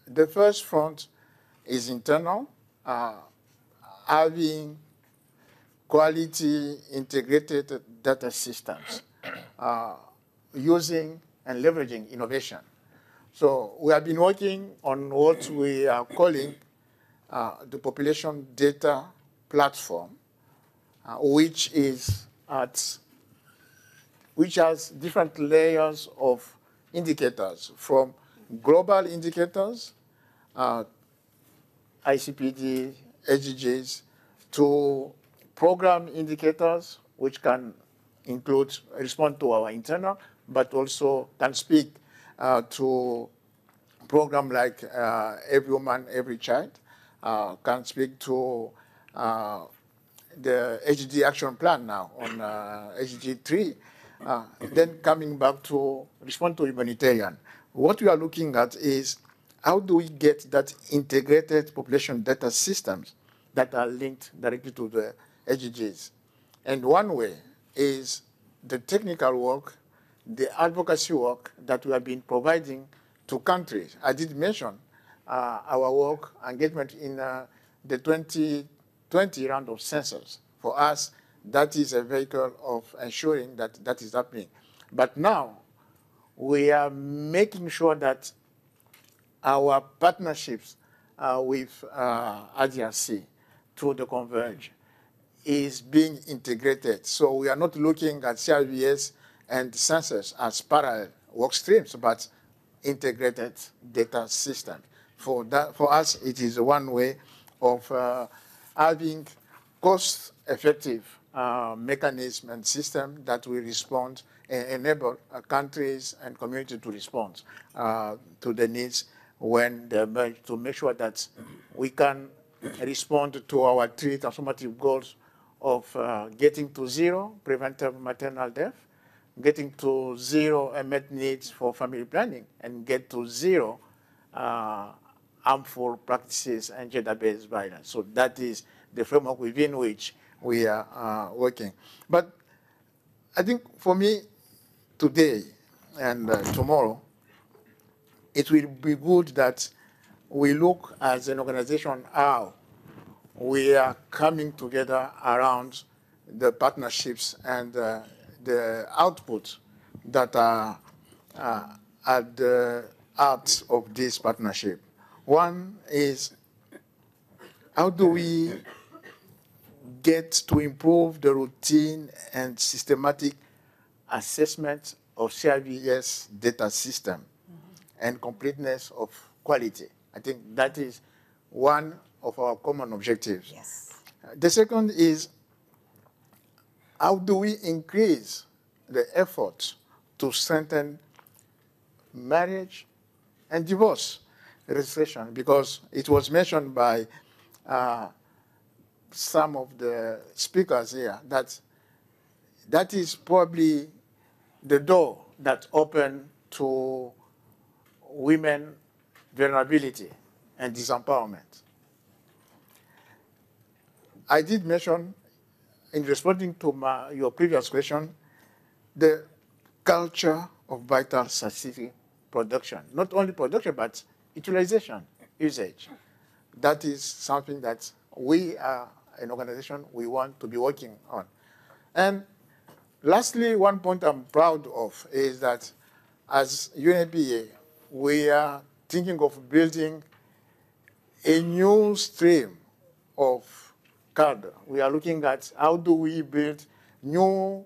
The first front is internal, having quality integrated data systems, using and leveraging innovation. So we have been working on what we are calling the population data platform, which has different layers of indicators, from global indicators, ICPD, SDGs, to program indicators, which can respond to our internal, but also can speak to program like Every Woman, Every Child, can speak to the SDG action plan now on SDG 3, then coming back to respond to humanitarian. What we are looking at is how do we get that integrated population data systems that are linked directly to the SDGs? And one way is the technical work, the advocacy work that we have been providing to countries. I did mention our work engagement in the 2020 round of census. For us, that is a vehicle of ensuring that that is happening. But now, we are making sure that our partnerships with IDRC through the ConVERGE is being integrated. So we are not looking at CRVS and census as parallel work streams, but integrated data systems. For us, it is one way of having cost-effective mechanism and system that will respond and enable countries and communities to respond to the needs when they emerge, to make sure that we can respond to our three transformative goals of getting to zero preventive maternal death, getting to zero unmet needs for family planning, and get to zero harmful practices and gender-based violence. So that is the framework within which we are working. But I think for me, today and tomorrow, it will be good that we look as an organization how we are coming together around the partnerships and the outputs that are at the heart of this partnership. One is, how do we get to improve the routine and systematic assessment of CRVS data system and completeness of quality? I think that is one of our common objectives. Yes. The second is, how do we increase the effort to strengthen marriage and divorce? registration, because it was mentioned by some of the speakers here that that is probably the door that opened to women vulnerability and disempowerment. I did mention, in responding to your previous question, the culture of vital statistic production. Not only production, but utilization, usage. That is something that we are an organization we want to be working on. And lastly, one point I'm proud of is that as UNFPA, we are thinking of building a new stream of cadre. We are looking at how do we build new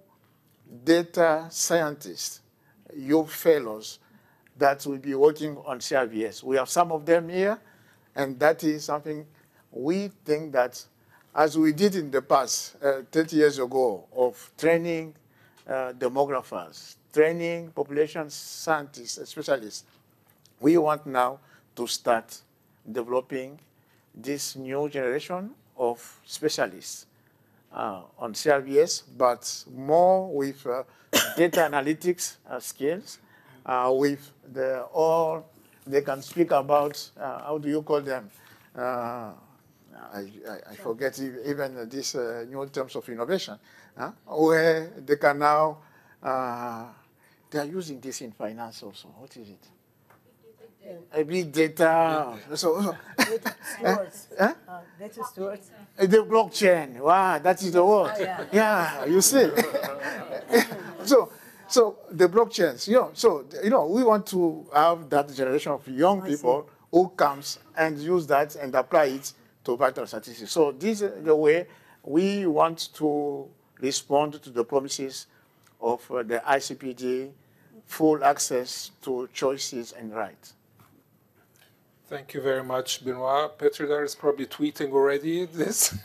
data scientists, youth fellows that will be working on CRVS. We have some of them here, and that is something we think that, as we did in the past, 30 years ago, of training demographers, training population scientists, specialists, we want now to start developing this new generation of specialists on CRVS, but more with data analytics skills, with all they can speak about, how do you call them? I forget even these new terms of innovation, where they can now, they are using this in finance also. What is it? Big data. Data stewards. Data stewards. The blockchain. Wow, that is the word. Oh, yeah. Yeah, you see. So the blockchains, we want to have that generation of young people who comes and use that and apply it to vital statistics. So this is the way we want to respond to the promises of the ICPD, full access to choices and rights. Thank you very much, Benoit. Petrider is probably tweeting already this.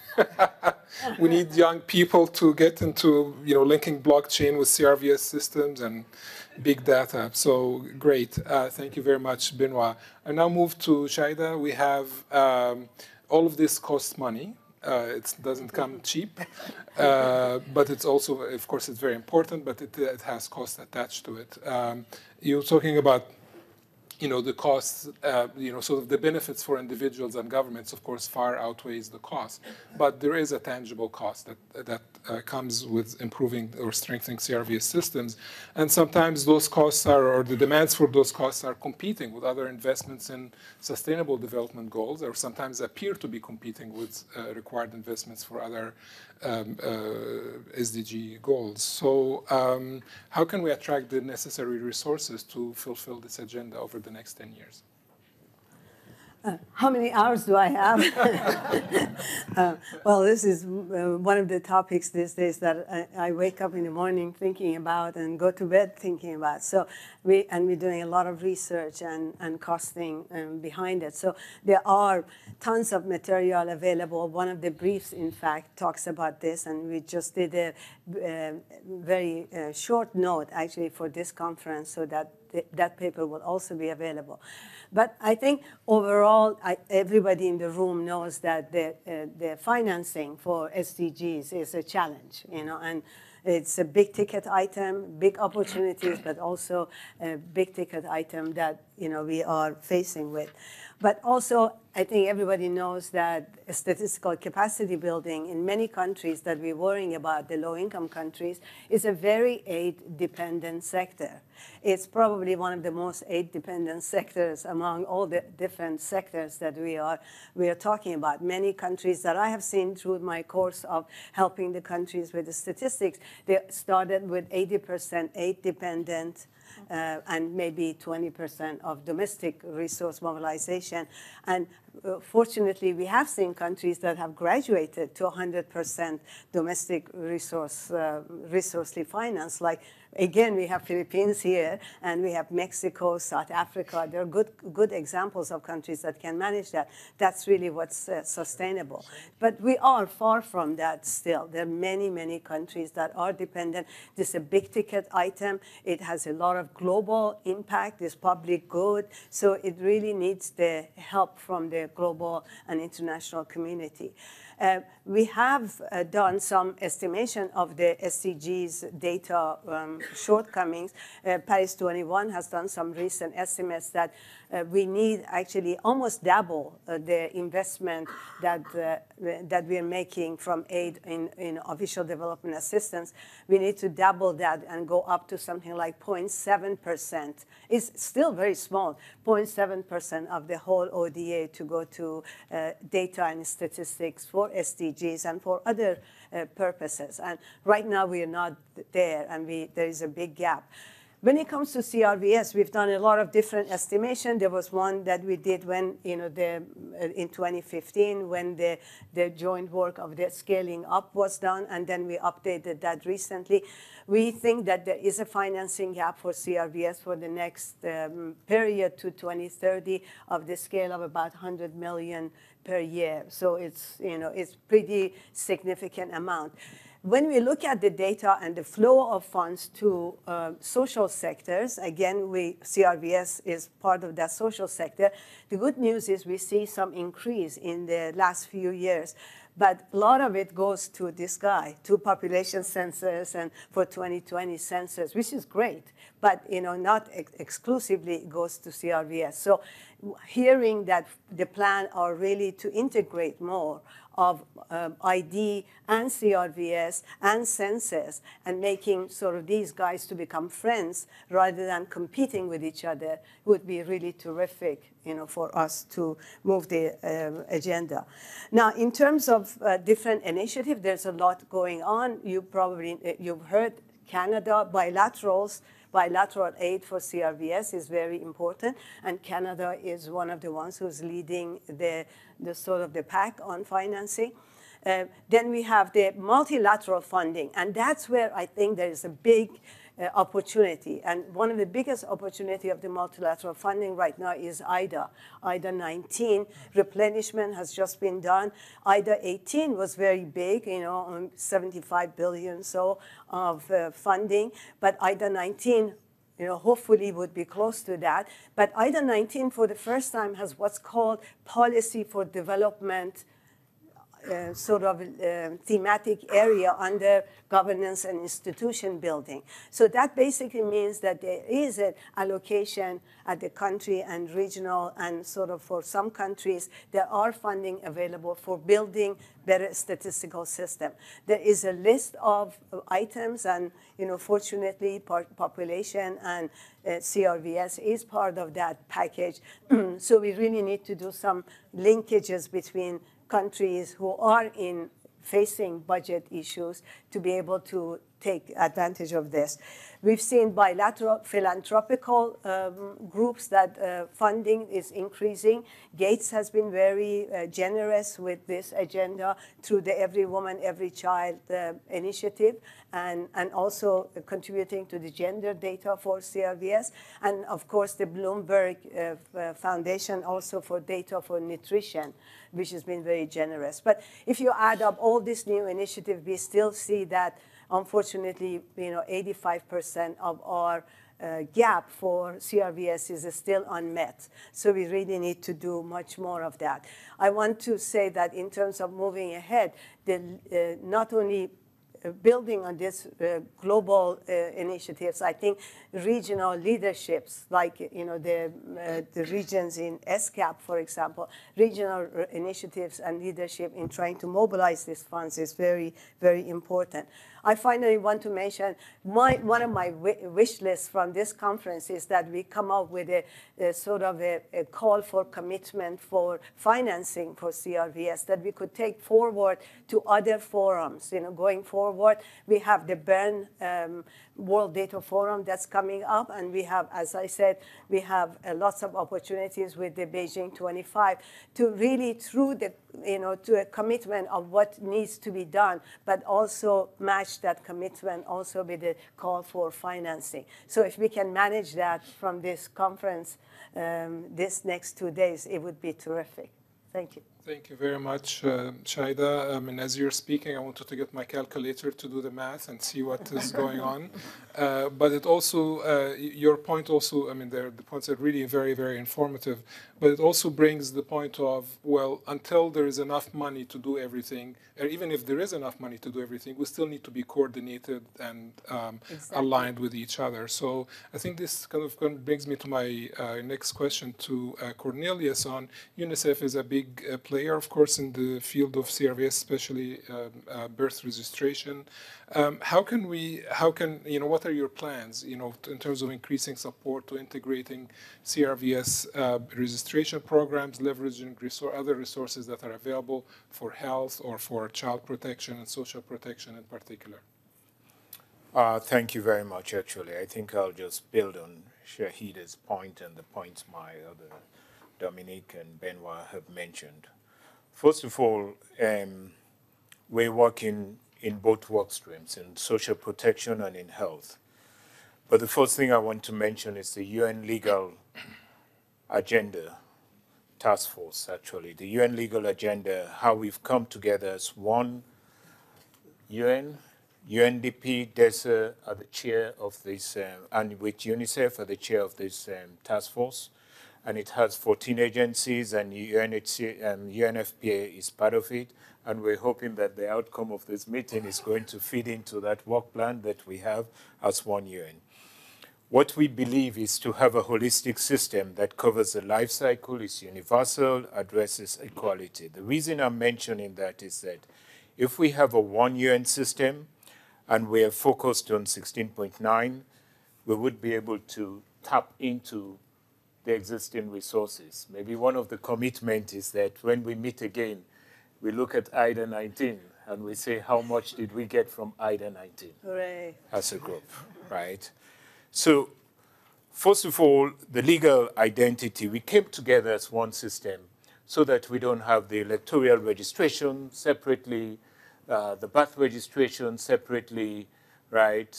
We need young people to get into, linking blockchain with CRVS systems and big data. So great. Thank you very much, Benoit. I now move to Shaida. We have all of this costs money. It doesn't come cheap, but it's also, of course, it's very important, but it has costs attached to it. You're talking about the costs, sort of the benefits for individuals and governments, of course, far outweighs the cost. But there is a tangible cost that comes with improving or strengthening CRVS systems. And sometimes those costs or the demands for those costs are competing with other investments in sustainable development goals, or sometimes appear to be competing with required investments for other SDG goals. So how can we attract the necessary resources to fulfill this agenda over the next 10 years? How many hours do I have? Well, this is one of the topics these days that I wake up in the morning thinking about and go to bed thinking about. So we're doing a lot of research and costing behind it. So there are tons of material available. One of the briefs, in fact, talks about this, and we just did a very short note, actually, for this conference, so that that paper will also be available. But I think overall, everybody in the room knows that the financing for SDGs is a challenge, and it's a big ticket item, big opportunities, but also a big ticket item that we are facing with. But also, I think everybody knows that statistical capacity building in many countries that we're worrying about, the low-income countries, is a very aid-dependent sector. It's probably one of the most aid-dependent sectors among all the different sectors that we are talking about. Many countries that I have seen through my course of helping the countries with the statistics, they started with 80% aid-dependent, and maybe 20% of domestic resource mobilization. And fortunately, we have seen countries that have graduated to 100% domestic resourcely finance. Like, again, we have Philippines here, and we have Mexico, South Africa. There are good examples of countries that can manage that. That's really what's sustainable. But we are far from that still. There are many, many countries that are dependent. This is a big-ticket item. It has a lot of global impact. It's public good. So it really needs the help from the global and international community. We have done some estimation of the SDGs data shortcomings. Paris 21 has done some recent estimates that we need actually almost double the investment that we are making from aid in official development assistance. We need to double that and go up to something like 0.7%. It's still very small, 0.7% of the whole ODA to go to data and statistics for SDGs and for other purposes. And right now we are not there, and there is a big gap. When it comes to CRVS, we've done a lot of different estimation. There was one that we did when, in 2015, when the joint work of the scaling up was done, and then we updated that recently. We think that there is a financing gap for CRVS for the next period to 2030 of the scale of about 100 million per year. So it's pretty significant amount. When we look at the data and the flow of funds to social sectors, again, CRVS is part of that social sector. The good news is we see some increase in the last few years. But a lot of it goes to this guy, to population census and for 2020 census, which is great. But not exclusively goes to CRVS. So hearing that the plan are really to integrate more of ID and CRVS and census and making sort of these guys to become friends rather than competing with each other would be really terrific, for us to move the agenda. Now, in terms of different initiatives, there's a lot going on. You've heard Canada bilateral aid for CRVS is very important, and Canada is one of the ones who's leading the sort of the pack on financing. Then we have the multilateral funding, and that's where I think there is a big opportunity. And one of the biggest opportunity of the multilateral funding right now is IDA. IDA 19 replenishment has just been done. IDA 18 was very big, 75 billion so of funding, but IDA 19 hopefully would be close to that. But IDA 19 for the first time has what's called policy for development sort of thematic area under governance and institution building. So that basically means that there is an allocation at the country and regional, and sort of for some countries, there are funding available for building better statistical system. There is a list of items, and fortunately, population and CRVS is part of that package. So we really need to do some linkages between countries who are facing budget issues to be able to take advantage of this. We've seen bilateral philanthropical groups that funding is increasing. Gates has been very generous with this agenda through the Every Woman, Every Child initiative, and also contributing to the gender data for CRVS. And of course, the Bloomberg Foundation also for data for nutrition, which has been very generous. But if you add up all these new initiatives, we still see that, unfortunately, 85% of our gap for CRVS is still unmet. So we really need to do much more of that. I want to say that in terms of moving ahead, not only building on this global initiatives, I think regional leaderships, like the regions in SCAP, for example, regional initiatives and leadership in trying to mobilize these funds is very, very important. I finally want to mention one of my wish lists from this conference is that we come up with a sort of a call for commitment for financing for CRVS that we could take forward to other forums, going forward forward. We have the Bern World Data Forum that's coming up, and we have, as I said, we have lots of opportunities with the Beijing 25 to really, through the, to a commitment of what needs to be done, but also match that commitment also with the call for financing. So if we can manage that from this conference this next 2 days, it would be terrific. Thank you. Thank you very much, Shaida. And as you're speaking, I wanted to get my calculator to do the math and see what is going on. But it also, your point also, the points are really very, very informative. But it also brings the point of, well, until there is enough money to do everything, or even if there is enough money to do everything, we still need to be coordinated and aligned with each other. So I think this kind of brings me to my next question to Cornelius on UNICEF is a big player, of course, in the field of CRVS, especially birth registration. What are your plans, in terms of increasing support to integrating CRVS registration programs, leveraging other resources that are available for health or for child protection and social protection in particular? Thank you very much, actually. I think I'll just build on Shaida's point and the points my other Dominique and Benoit have mentioned. First of all, we're working in both work streams, in social protection and in health. But the first thing I want to mention is the UN Legal Agenda Task Force, actually. The UN Legal Agenda, how we've come together as one UN, UNDP, DESA are the chair of this, and with UNICEF are the chair of this task force. And it has 14 agencies, and UNFPA is part of it. And we're hoping that the outcome of this meeting is going to feed into that work plan that we have as one UN. What we believe is to have a holistic system that covers the life cycle, is universal, addresses equality. The reason I'm mentioning that is that if we have a one UN system and we are focused on 16.9, we would be able to tap into the existing resources. Maybe one of the commitments is that when we meet again, we look at IDA 19 and we say, how much did we get from IDA 19 Hooray. As a group, right? So first of all, the legal identity, we came together as one system so that we don't have the electoral registration separately, the birth registration separately, right?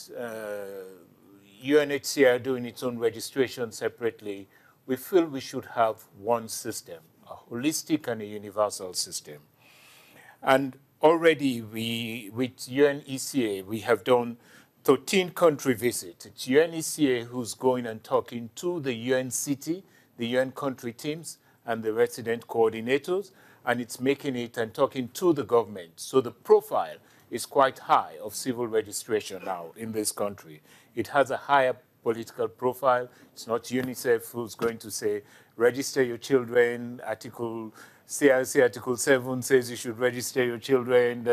UNHCR doing its own registration separately. We feel we should have one system, a holistic and a universal system. And already with UNECA, we have done 13 country visits. It's UNECA who's going and talking to the UN city, the UN country teams, and the resident coordinators, and it's making it and talking to the government. So the profile is quite high of civil registration now in this country. It has a higher political profile. It's not UNICEF who's going to say, register your children, CRC Article 7 says you should register your children,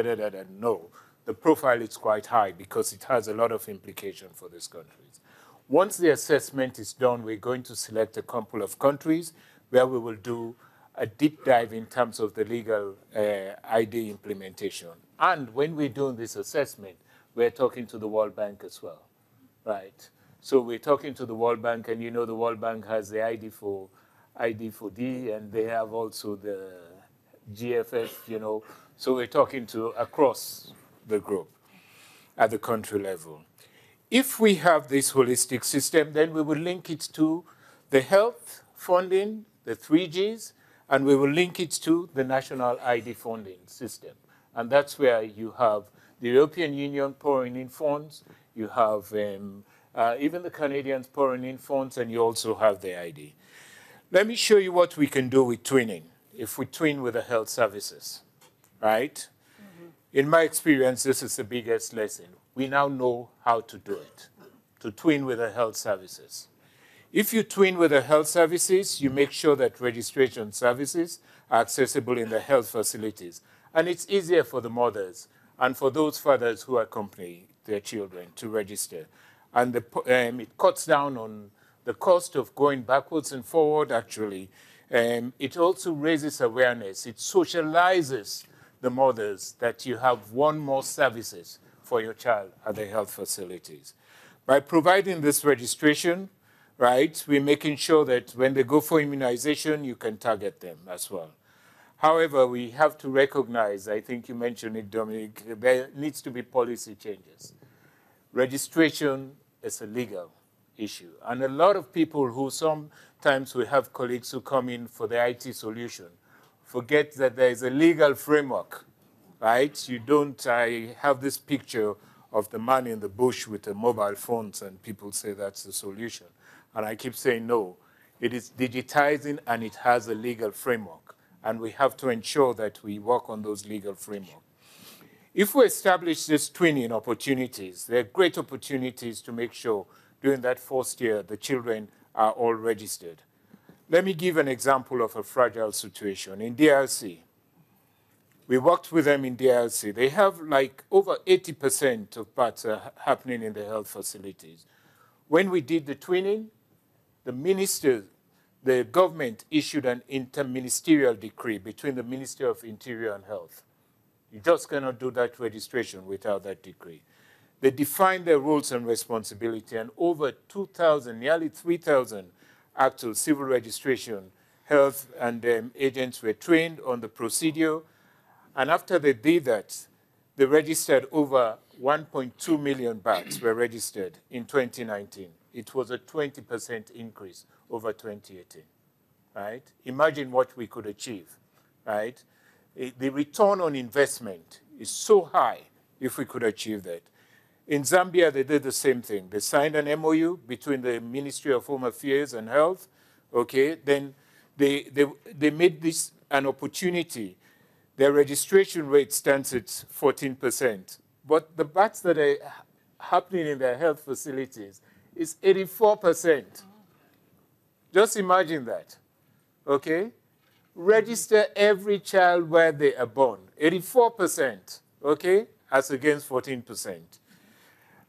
No, the profile is quite high because it has a lot of implication for these countries. Once the assessment is done, we're going to select a couple of countries where we will do a deep dive in terms of the legal ID implementation. And when we're doing this assessment, we're talking to the World Bank as well, right? So we're talking to the World Bank, and the World Bank has the ID for D, and they have also the GFF, So we're talking to across the group at the country level. If we have this holistic system, then we will link it to the health funding, the 3Gs, and we will link it to the national ID funding system. And that's where you have the European Union pouring in funds, you have even the Canadians pouring in funds, and you also have the ID. Let me show you what we can do with twinning, if we twin with the health services, right? Mm-hmm. In my experience, this is the biggest lesson. We now know how to do it, to twin with the health services. If you twin with the health services, you make sure that registration services are accessible in the health facilities. And it's easier for the mothers and for those fathers who accompany their children to register. And it cuts down on the cost of going backwards and forward, actually. It also raises awareness. It socializes the mothers that you have one more services for your child at the health facilities. By providing this registration, right, we're making sure that when they go for immunization, you can target them as well. However, we have to recognize, I think you mentioned it, Dominique, there needs to be policy changes. Registration is a legal issue. And a lot of people who sometimes we have colleagues who come in for the IT solution forget that there is a legal framework, right? You don't, I have this picture of the man in the bush with the mobile phones, and people say that's the solution. And I keep saying, no, it is digitizing and it has a legal framework. And we have to ensure that we work on those legal frameworks. If we establish these twinning opportunities, there are great opportunities to make sure during that first year the children are all registered. Let me give an example of a fragile situation. In DRC, we worked with them in DRC. They have like over 80% of births happening in the health facilities. When we did the twinning, the government issued an interministerial decree between the Ministry of Interior and Health. You just cannot do that registration without that decree. They defined their roles and responsibility, and over 2,000, nearly 3,000 actual civil registration health and agents were trained on the procedure. And after they did that, they registered over 1.2 million births were registered in 2019. It was a 20% increase over 2018, right? Imagine what we could achieve, right? The return on investment is so high if we could achieve that. In Zambia, they did the same thing. They signed an MOU between the Ministry of Home Affairs and Health, okay? Then they made this an opportunity. Their registration rate stands at 14%. But the births that are happening in their health facilities is 84%. Just imagine that, okay? Register every child where they are born, 84%, okay? As against 14%.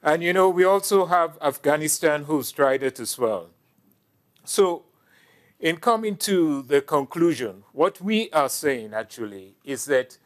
And you know, we also have Afghanistan who's tried it as well. So in coming to the conclusion, what we are saying actually is that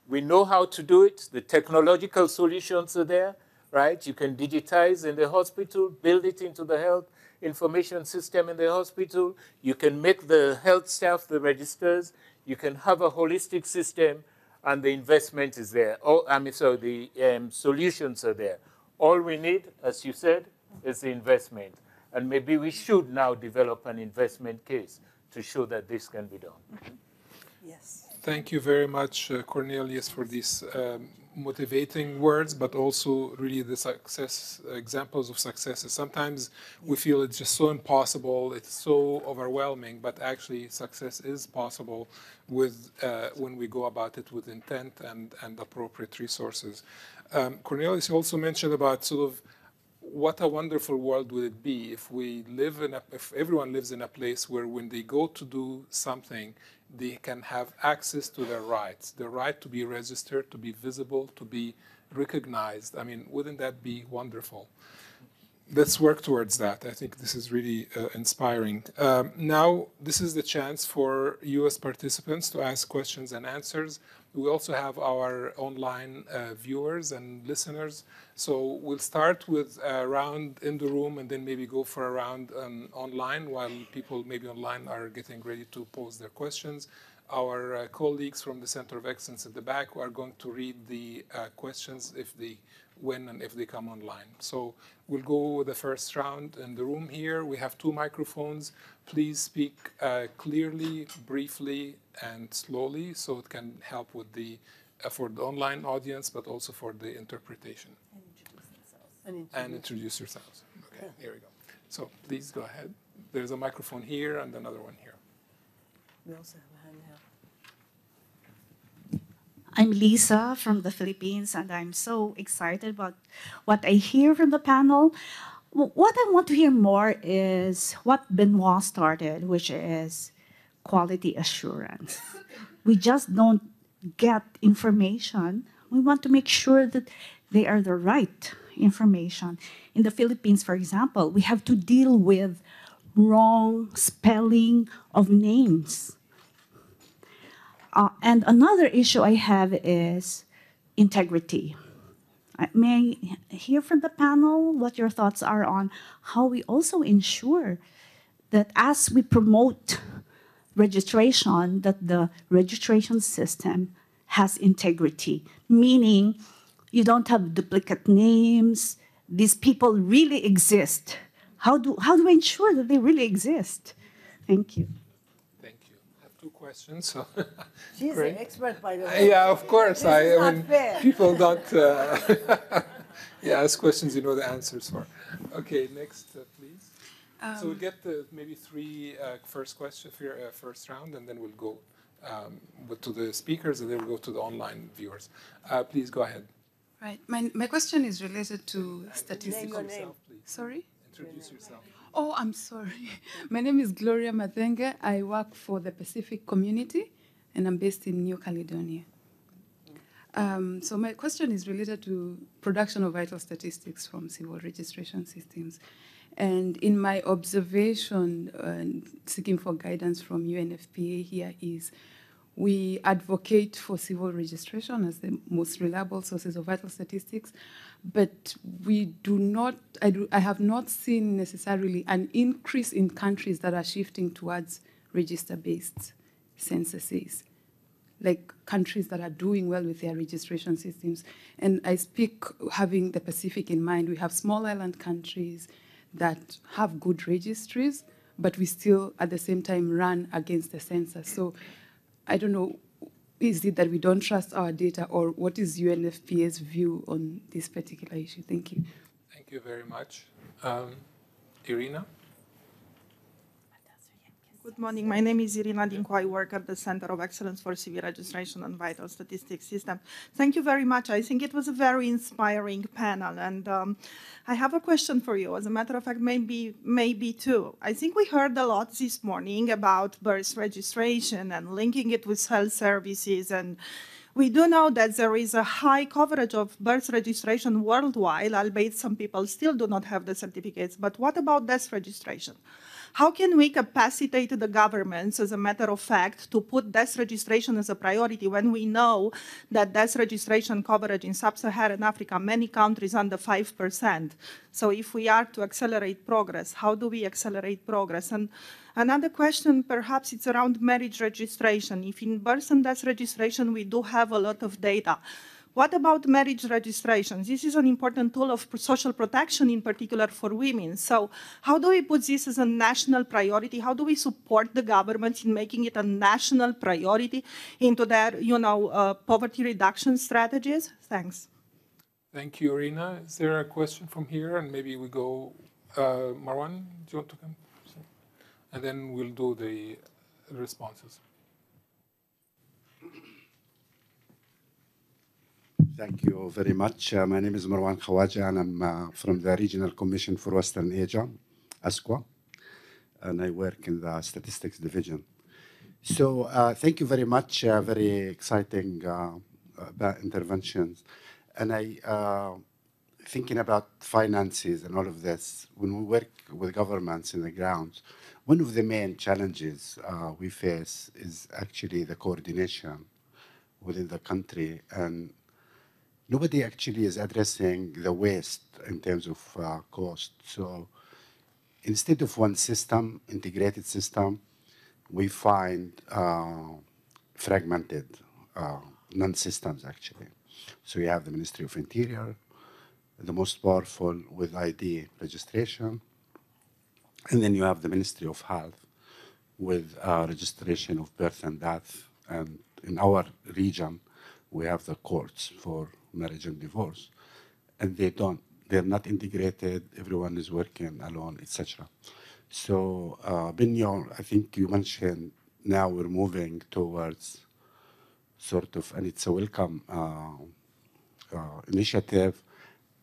we know how to do it. The technological solutions are there, right? You can digitize in the hospital, build it into the health information system in the hospital. You can make the health staff the registers. You can have a holistic system, and the investment is there. The solutions are there. All we need, as you said, is the investment. And maybe we should now develop an investment case to show that this can be done. Mm-hmm. Yes. Thank you very much, Cornelius, for these motivating words, but also really the success, examples of successes. Sometimes we feel it's just so impossible, it's so overwhelming, but actually success is possible with when we go about it with intent and appropriate resources. Cornelius also mentioned about sort of what a wonderful world would it be if we live in if everyone lives in a place where when they go to do something, they can have access to their rights, the right to be registered, to be visible, to be recognized. I mean, wouldn't that be wonderful? Let's work towards that. I think this is really inspiring. Now, this is the chance for you as participants to ask questions and answers. We also have our online viewers and listeners. So we'll start with a round in the room and then maybe go for a round online while people maybe online are getting ready to pose their questions. Our colleagues from the Center of Excellence at the back are going to read the questions when and if they come online. So we'll go with the first round in the room here. We have 2 microphones. Please speak clearly, briefly, and slowly so it can help with for the online audience, but also for the interpretation. And introduce yourselves. Okay, here we go. So please go ahead. There's a microphone here and another one here. We also have a hand here. I'm Lisa from the Philippines, and I'm so excited about what I hear from the panel. What I want to hear more is what Benoit started, which is quality assurance. We just don't get information. We want to make sure that they are the right information. In the Philippines, for example, we have to deal with wrong spelling of names. And another issue I have is integrity. May I hear from the panel what your thoughts are on how we also ensure that as we promote registration, that the registration system has integrity, meaning you don't have duplicate names, these people really exist. How do we ensure that they really exist? Thank you. Thank you. I have 2 questions. So She's great. the expert, by the way. Yeah, of course. This is not fair. People don't ask questions you know the answers for. Okay, next, please. So we'll get maybe 3 first questions for your first round, and then we'll go to the speakers, and then we'll go to the online viewers. Please go ahead. Right. My question is related to statistical. Sorry? Introduce yourself. Oh, I'm sorry. My name is Gloria Mathenge. I work for the Pacific community, and I'm based in New Caledonia. So my question is related to production of vital statistics from civil registration systems. And in my observation, seeking for guidance from UNFPA here is, we advocate for civil registration as the most reliable sources of vital statistics, but we do not, I have not seen necessarily an increase in countries that are shifting towards register-based censuses, like countries that are doing well with their registration systems. And I speak having the Pacific in mind. We have small island countries that have good registries, but we still, at the same time, run against the census. So I don't know, is it that we don't trust our data, or what is UNFPA's view on this particular issue? Thank you. Thank you very much. Irina? Good morning. My name is Irina Dinko. I work at the Center of Excellence for Civil Registration and Vital Statistics System. Thank you very much. I think it was a very inspiring panel, and I have a question for you. As a matter of fact, maybe 2. I think we heard a lot this morning about birth registration and linking it with health services, and we do know that there is a high coverage of birth registration worldwide, albeit some people still do not have the certificates. But what about death registration? How can we capacitate the governments, as a matter of fact, to put death registration as a priority when we know that death registration coverage in sub-Saharan Africa, many countries under 5%? So if we are to accelerate progress, how do we accelerate progress? And another question, perhaps it's around marriage registration. If in birth and death registration we do have a lot of data, what about marriage registration? This is an important tool of social protection, in particular for women. So how do we put this as a national priority? How do we support the governments in making it a national priority into their, poverty reduction strategies? Thanks. Thank you, Irina. Is there a question from here? And maybe we go, Marwan, do you want to come? And then we'll do the responses. Thank you very much. My name is Marwan Khawaja, and I'm from the Regional Commission for Western Asia, ASQA, and I work in the Statistics Division. So thank you very much. Very exciting interventions. And thinking about finances and all of this, when we work with governments in the ground, one of the main challenges we face is actually the coordination within the country, and nobody actually is addressing the waste in terms of cost. So instead of one system, integrated system, we find fragmented non-systems actually. So you have the Ministry of Interior, the most powerful with ID registration, and then you have the Ministry of Health with registration of birth and death. And in our region, we have the courts for marriage and divorce, and they're not integrated, everyone is working alone, etc. So Benoit, I think you mentioned now we're moving towards sort of, and it's a welcome initiative.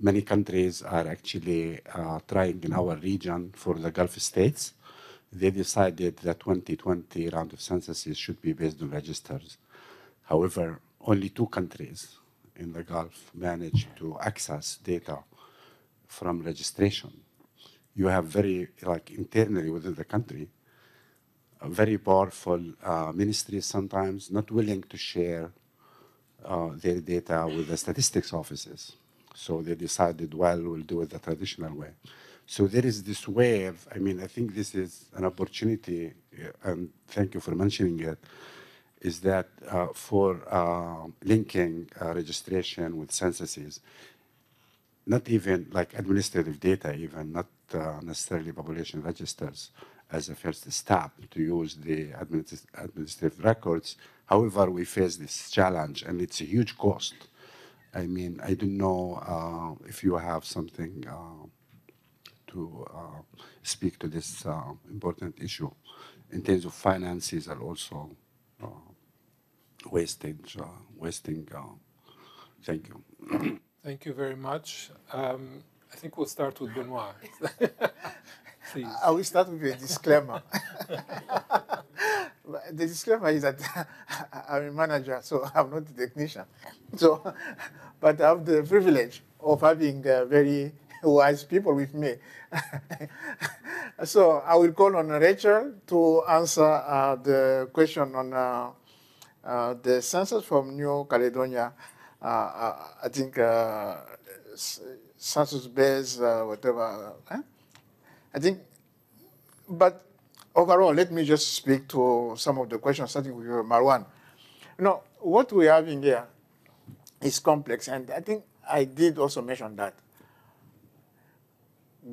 Many countries are actually trying in our region for the Gulf states. They decided that 2020 round of censuses should be based on registers. However, only 2 countries in the Gulf managed to access data from registration. You have internally within the country, very powerful ministries sometimes not willing to share their data with the statistics offices. So they decided, well, we'll do it the traditional way. So there is this wave. I mean, I think this is an opportunity, and thank you for mentioning it, is that for linking registration with censuses, not even like administrative data, even not necessarily population registers as a first step to use the administrative records. However, we face this challenge, and it's a huge cost. I mean, I don't know if you have something to speak to this important issue in terms of finances and also wasting. Thank you. Thank you very much. I think we'll start with Benoit. Please. I will start with a disclaimer. The disclaimer is that I'm a manager, so I'm not a technician. So, but I have the privilege of having very wise people with me. So I will call on Rachel to answer the question on the census from New Caledonia. I think census-based, whatever. I think, but overall, let me just speak to some of the questions, starting with Marwan. You know, what we're having here is complex, and I think I did also mention that.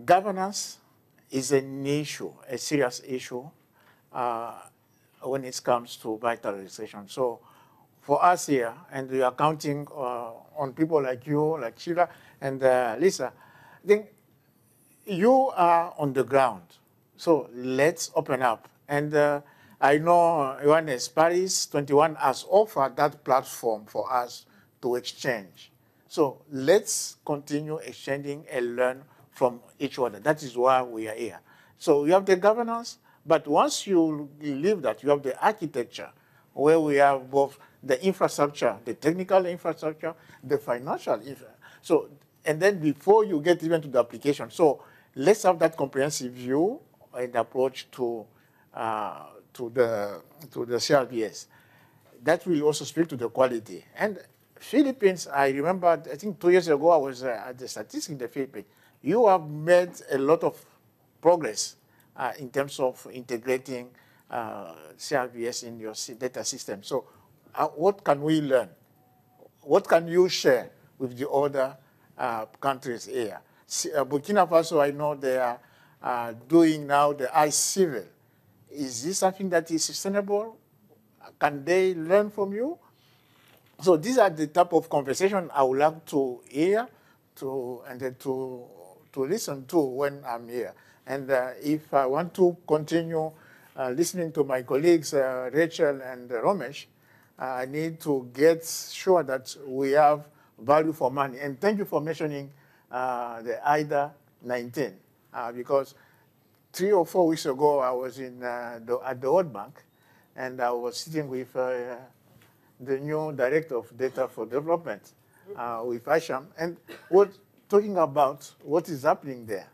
Governance is an issue, a serious issue, when it comes to vital registration. So for us here, and we are counting on people like you, like Sheila and Lisa, I think you are on the ground. So let's open up. And I know UNS Paris 21 has offered that platform for us to exchange. So let's continue exchanging and learn from each other. That is why we are here. So you have the governance, but once you leave that, you have the architecture, where we have both the infrastructure, the technical infrastructure, the financial infrastructure. So, and then before you get even to the application. So let's have that comprehensive view and approach to the CRVS. That will also speak to the quality. And Philippines, I remember, I think 2 years ago, I was at the Statistics in the Philippines. You have made a lot of progress in terms of integrating CRVS in your data system. So what can we learn? What can you share with the other countries here? Burkina Faso, I know they are doing now the iCivil. Is this something that is sustainable? Can they learn from you? So these are the type of conversation I would like to hear and then to listen to when I'm here. And if I want to continue listening to my colleagues, Rachel and Romesh, I need to get sure that we have value for money. And thank you for mentioning the IDA 19, because 3 or 4 weeks ago, I was at the World Bank, and I was sitting with the new director of data for development, with Asham, and we're talking about what is happening there.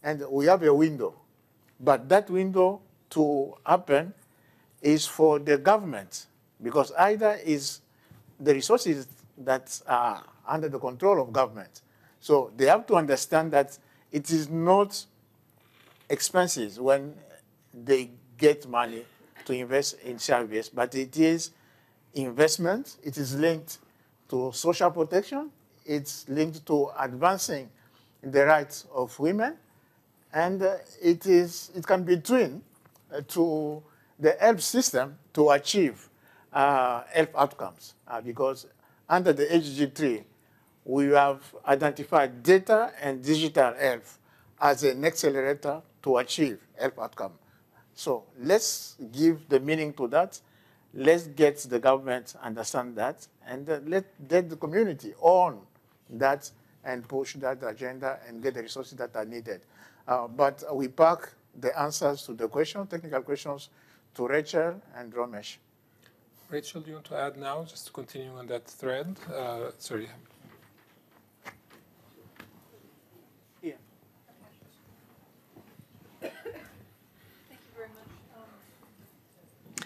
And we have a window, but that window to happen is for the government, because IDA is the resources that are under the control of government. So they have to understand that it is not expenses when they get money to invest in CRVS, but it is investment. It is linked to social protection. It's linked to advancing the rights of women. And it can be twinned to the health system to achieve health outcomes. Because under the HG3, we have identified data and digital health as an accelerator to achieve health outcome. So let's give the meaning to that. Let's get the government understand that, and let the community own that and push that agenda and get the resources that are needed. But we park the answers to the technical questions, to Rachel and Romesh. Rachel, do you want to add now, just to continue on that thread? Sorry. Yeah.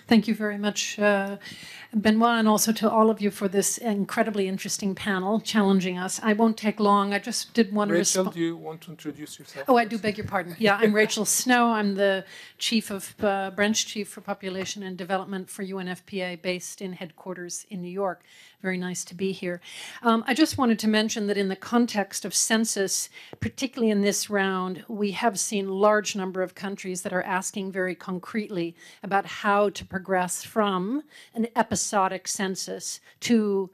Thank you very much. Benoit, and also to all of you for this incredibly interesting panel, challenging us. I won't take long. I just did want to Rachel, do you want to introduce yourself? Oh, I do beg your pardon. Yeah, I'm Rachel Snow. I'm the chief of branch chief for population and development for UNFPA, based in headquarters in New York. Very nice to be here. I just wanted to mention that in the context of census, particularly in this round, we have seen a large number of countries that are asking very concretely about how to progress from an episodic census to,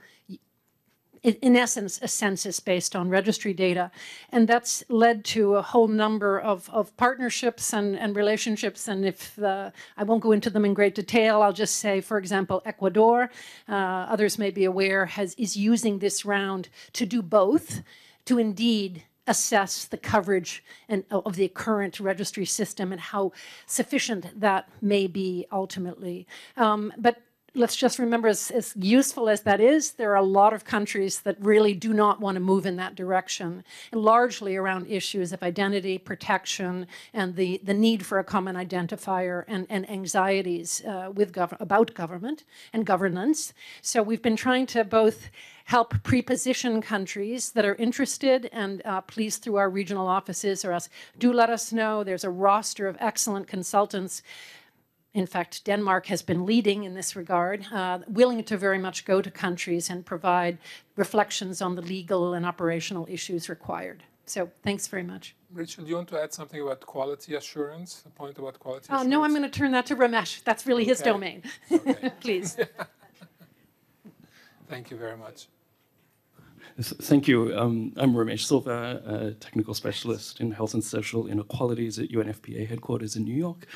in essence, a census based on registry data. And that's led to a whole number of partnerships and relationships. And if I won't go into them in great detail, I'll just say, for example, Ecuador, others may be aware, is using this round to do both, to indeed assess the coverage of the current registry system and how sufficient that may be ultimately. But let's just remember, as useful as that is, there are a lot of countries that really do not want to move in that direction, and largely around issues of identity, protection, and the need for a common identifier and anxieties about government and governance. So we've been trying to both help pre-position countries that are interested, and please, through our regional offices or us, do let us know. There's a roster of excellent consultants. In fact, Denmark has been leading in this regard, willing to very much go to countries and provide reflections on the legal and operational issues required. So thanks very much. Rachel, do you want to add something about quality assurance, a point about quality assurance? No, I'm going to turn that to Ramesh. That's really his domain. Okay. Please. Thank you very much. Thank you. I'm Ramesh Silva, a technical specialist in health and social inequalities at UNFPA headquarters in New York.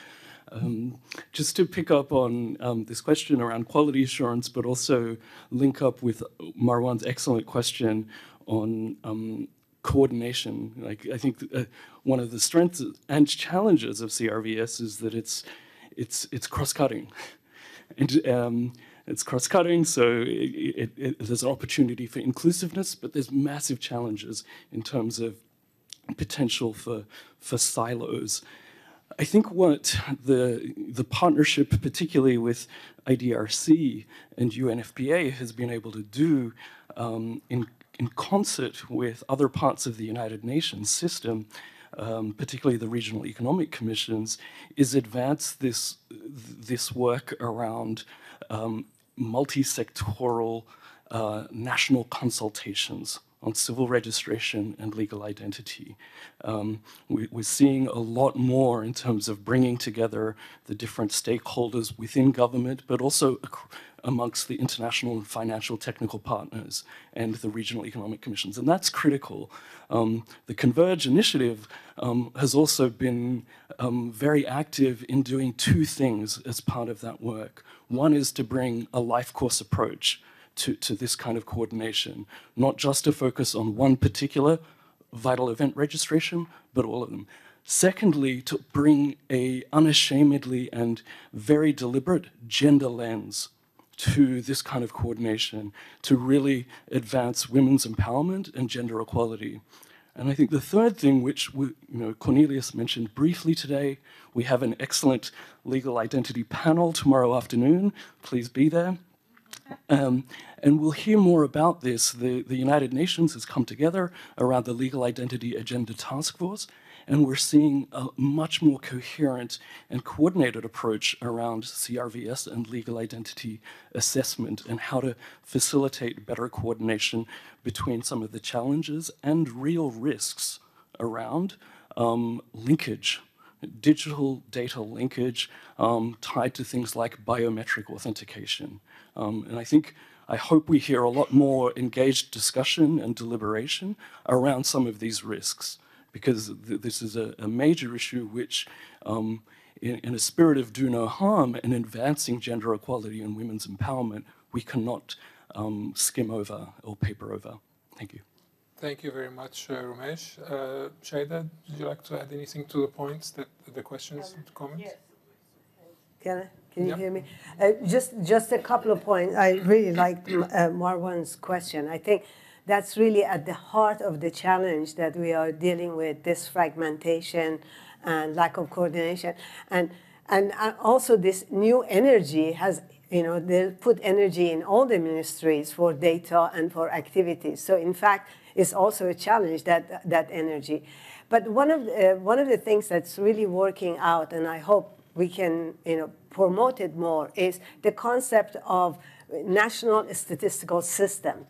Just to pick up on this question around quality assurance, but also link up with Marwan's excellent question on coordination. Like, I think one of the strengths and challenges of CRVS is that it's cross-cutting, and it's cross-cutting. So there's an opportunity for inclusiveness, but there's massive challenges in terms of potential for silos. I think what the partnership, particularly with IDRC and UNFPA, has been able to do in concert with other parts of the United Nations system, particularly the regional economic commissions, is advance this work around multi-sectoral national consultations on civil registration and legal identity. We're seeing a lot more in terms of bringing together the different stakeholders within government, but also amongst the international and financial technical partners and the regional economic commissions, and that's critical. The ConVERGE initiative has also been very active in doing two things as part of that work. One is to bring a life course approach to this kind of coordination, not just to focus on one particular vital event registration, but all of them. Secondly, to bring a unashamedly and very deliberate gender lens to this kind of coordination, to really advance women's empowerment and gender equality. And I think the third thing, which Cornelius mentioned briefly today, we have an excellent legal identity panel tomorrow afternoon. Please be there. And we'll hear more about this. The United Nations has come together around the Legal Identity Agenda Task Force, and we're seeing a much more coherent and coordinated approach around CRVS and legal identity assessment and how to facilitate better coordination between some of the challenges and real risks around linkage, digital data linkage tied to things like biometric authentication. And I hope we hear a lot more engaged discussion and deliberation around some of these risks, because this is a major issue which, in a spirit of do no harm and advancing gender equality and women's empowerment, we cannot skim over or paper over. Thank you. Thank you very much, Ramesh. Shaida, would you like to add anything to the points, the questions, and comments? Yes. Can you hear me? Just a couple of points. I really liked Marwan's question. I think that's really at the heart of the challenge that we are dealing with, this fragmentation and lack of coordination. And also this new energy has they put energy in all the ministries for data and for activities. So in fact, it's also a challenge, that energy. But one of the things that's really working out, and I hope we can promote it more, is the concept of national statistical system,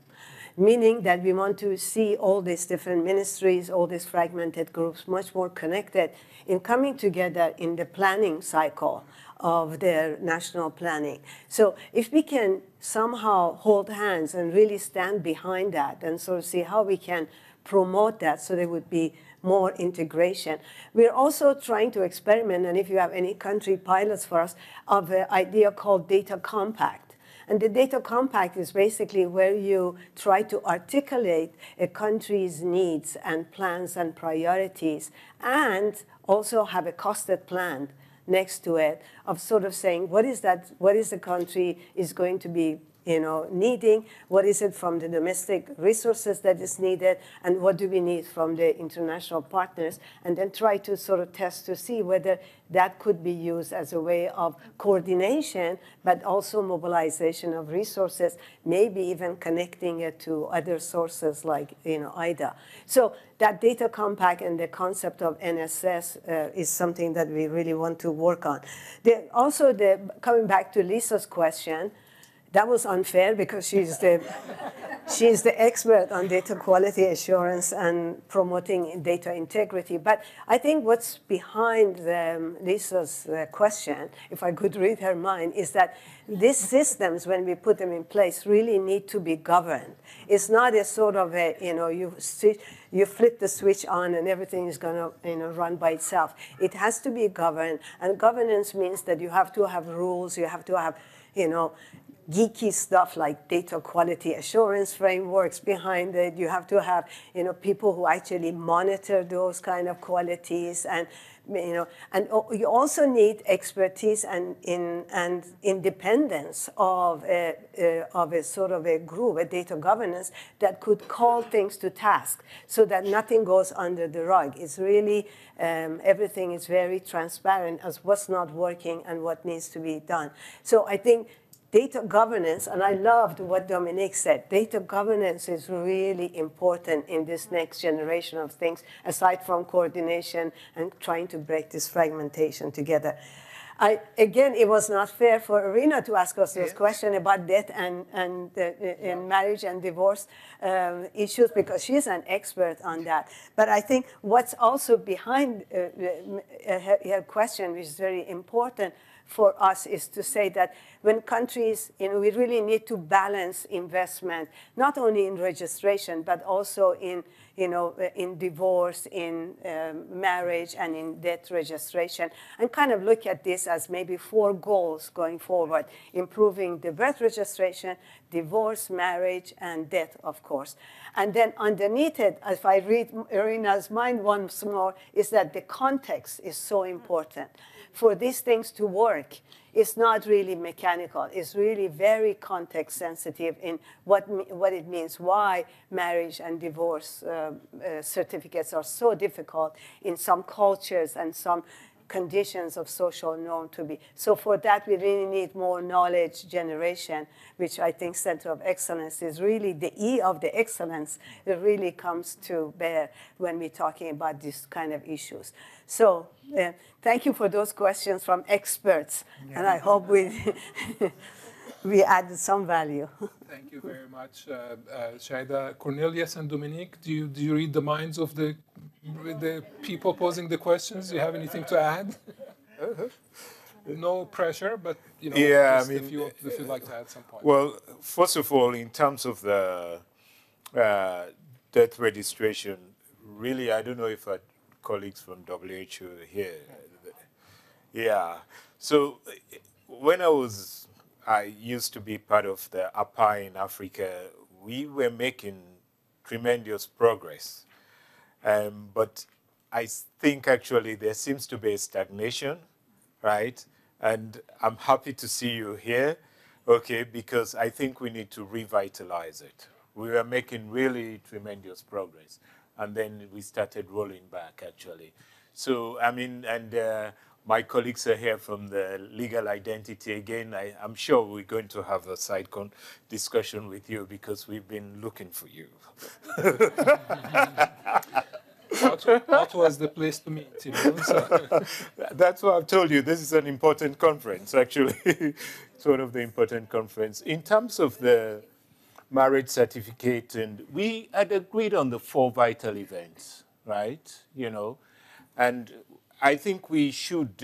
meaning that we want to see all these different ministries, all these fragmented groups much more connected in coming together in the planning cycle of their national planning. So if we can somehow hold hands and really stand behind that and sort of see how we can promote that so there would be more integration. We're also trying to experiment, and if you have any country pilots for us, of an idea called data compact. And the data compact is basically where you try to articulate a country's needs and plans and priorities, and also have a costed plan next to it of sort of saying, what is the country is going to be needing, what is it from the domestic resources that is needed, and what do we need from the international partners, and then try to sort of test to see whether that could be used as a way of coordination, but also mobilization of resources, maybe even connecting it to other sources like IDA. So that data compact and the concept of NSS is something that we really want to work on. Also, coming back to Lisa's question, that was unfair because she's the expert on data quality assurance and promoting data integrity. But I think what's behind Lisa's question, if I could read her mind, is that these systems, when we put them in place, really need to be governed. It's not a sort of you flip the switch on and everything is going to run by itself. It has to be governed, and governance means that you have to have rules, you have to have geeky stuff like data quality assurance frameworks behind it. You have to have people who actually monitor those kind of qualities, and and you also need expertise and independence of a sort of a group, a data governance that could call things to task, so that nothing goes under the rug. It's really everything is very transparent as what's not working and what needs to be done. So I think data governance, and I loved what Dominique said, data governance is really important in this next generation of things, aside from coordination and trying to break this fragmentation together. Again, it was not fair for Irina to ask us this question about death and marriage and divorce issues, because she's an expert on that. But I think what's also behind her question, which is very important for us, is to say that when countries, we really need to balance investment, not only in registration, but also in divorce, in marriage, and in death registration, and kind of look at this as maybe 4 goals going forward: improving the birth registration, divorce, marriage, and death, of course. And then underneath it, if I read Irina's mind once more, is that the context is so important. For these things to work, it's not really mechanical. It's really very context sensitive in what it means, why marriage and divorce certificates are so difficult in some cultures and some conditions of social norm to be. So for that, we really need more knowledge generation, which I think Center of Excellence is really the E of the excellence. It really comes to bear when we're talking about these kind of issues. So thank you for those questions from experts, and I hope we added some value. Thank you very much, Shaida. Cornelius and Dominique, do you read the minds of the people posing the questions? Do you have anything to add? No pressure, but yeah, if you'd like to add some point. Well, first of all, in terms of the death registration, really, I don't know if our colleagues from WHO are here. Yeah. So when I used to be part of the APA in Africa, we were making tremendous progress. But I think actually there seems to be a stagnation, right? And I'm happy to see you here, okay, because I think we need to revitalize it. We were making really tremendous progress, and then we started rolling back, actually. So, I mean, and my colleagues are here from the legal identity. Again, I'm sure we're going to have a side discussion with you because we've been looking for you. Ottawa is the place to meet, you know. So. That's what I've told you. This is an important conference, actually. It's one of the important conferences. In terms of the marriage certificate, and we had agreed on the 4 vital events, right? You know, and I think we should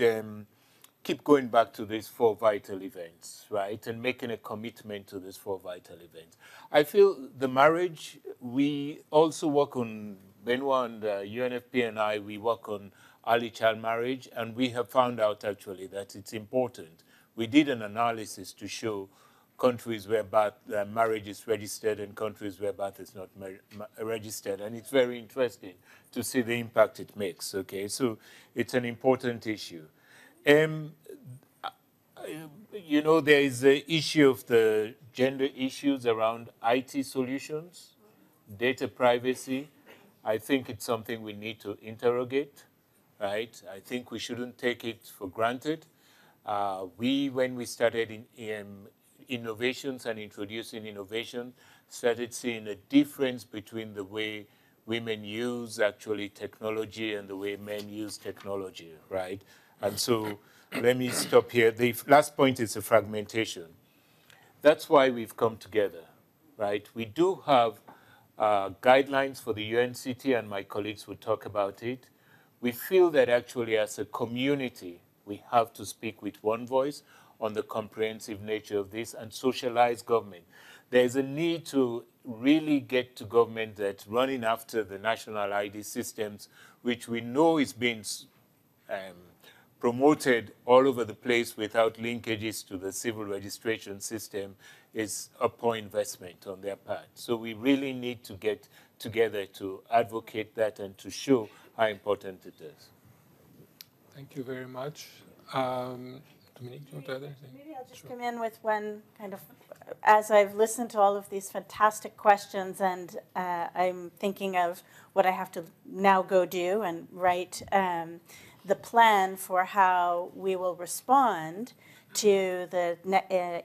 keep going back to these 4 vital events, right? And making a commitment to these 4 vital events. I feel the marriage, we also work on, Benoit and UNFPA and I, we work on early child marriage, and we have found out actually that it's important. We did an analysis to show countries where marriage is registered and countries where birth is not registered. And it's very interesting to see the impact it makes, okay? So it's an important issue. You know, there is the issue of the gender issues around IT solutions, data privacy. I think it's something we need to interrogate, right? I think we shouldn't take it for granted. When we started in innovations and introducing innovation, started seeing a difference between the way women use actually technology and the way men use technology, right? And so let me stop here. The last point is the fragmentation. That's why we've come together, right? We do have guidelines for the UNCT, and my colleagues will talk about it. We feel that actually as a community, we have to speak with one voice on the comprehensive nature of this and socialize government. There's a need to really get to government that's running after the national ID systems, which we know is being promoted all over the place without linkages to the civil registration system, is a poor investment on their part. So we really need to get together to advocate that and to show how important it is. Thank you very much. Dominique, do you want to add anything? Maybe I'll just come in with one kind of, as I've listened to all of these fantastic questions, and I'm thinking of what I have to now go do and write the plan for how we will respond to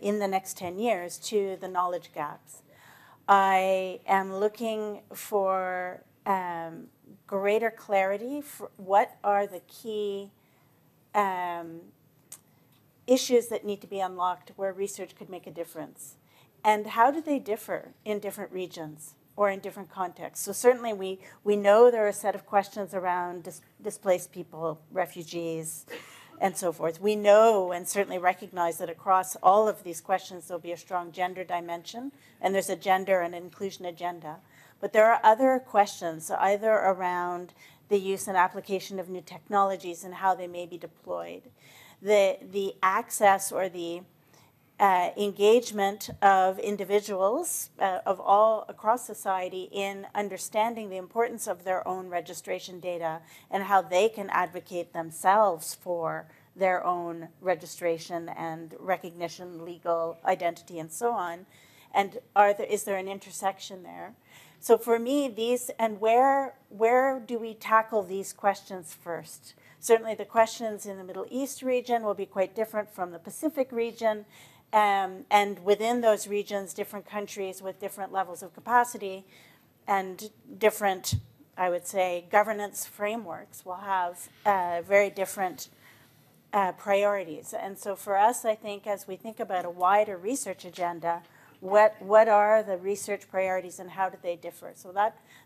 in the next 10 years to the knowledge gaps. I am looking for greater clarity for what are the key issues that need to be unlocked where research could make a difference. And how do they differ in different regions or in different contexts? So certainly we know there are a set of questions around displaced people, refugees, and so forth. We know and certainly recognize that across all of these questions there'll be a strong gender dimension, and there's a gender and inclusion agenda. But there are other questions, either around the use and application of new technologies and how they may be deployed, the access or the engagement of individuals of all across society in understanding the importance of their own registration data and how they can advocate themselves for their own registration and recognition, legal identity, and so on. And is there an intersection there? So for me, where do we tackle these questions first? Certainly the questions in the Middle East region will be quite different from the Pacific region. And within those regions, different countries with different levels of capacity and different, I would say, governance frameworks will have very different priorities. And so for us, I think as we think about a wider research agenda, what are the research priorities and how do they differ? So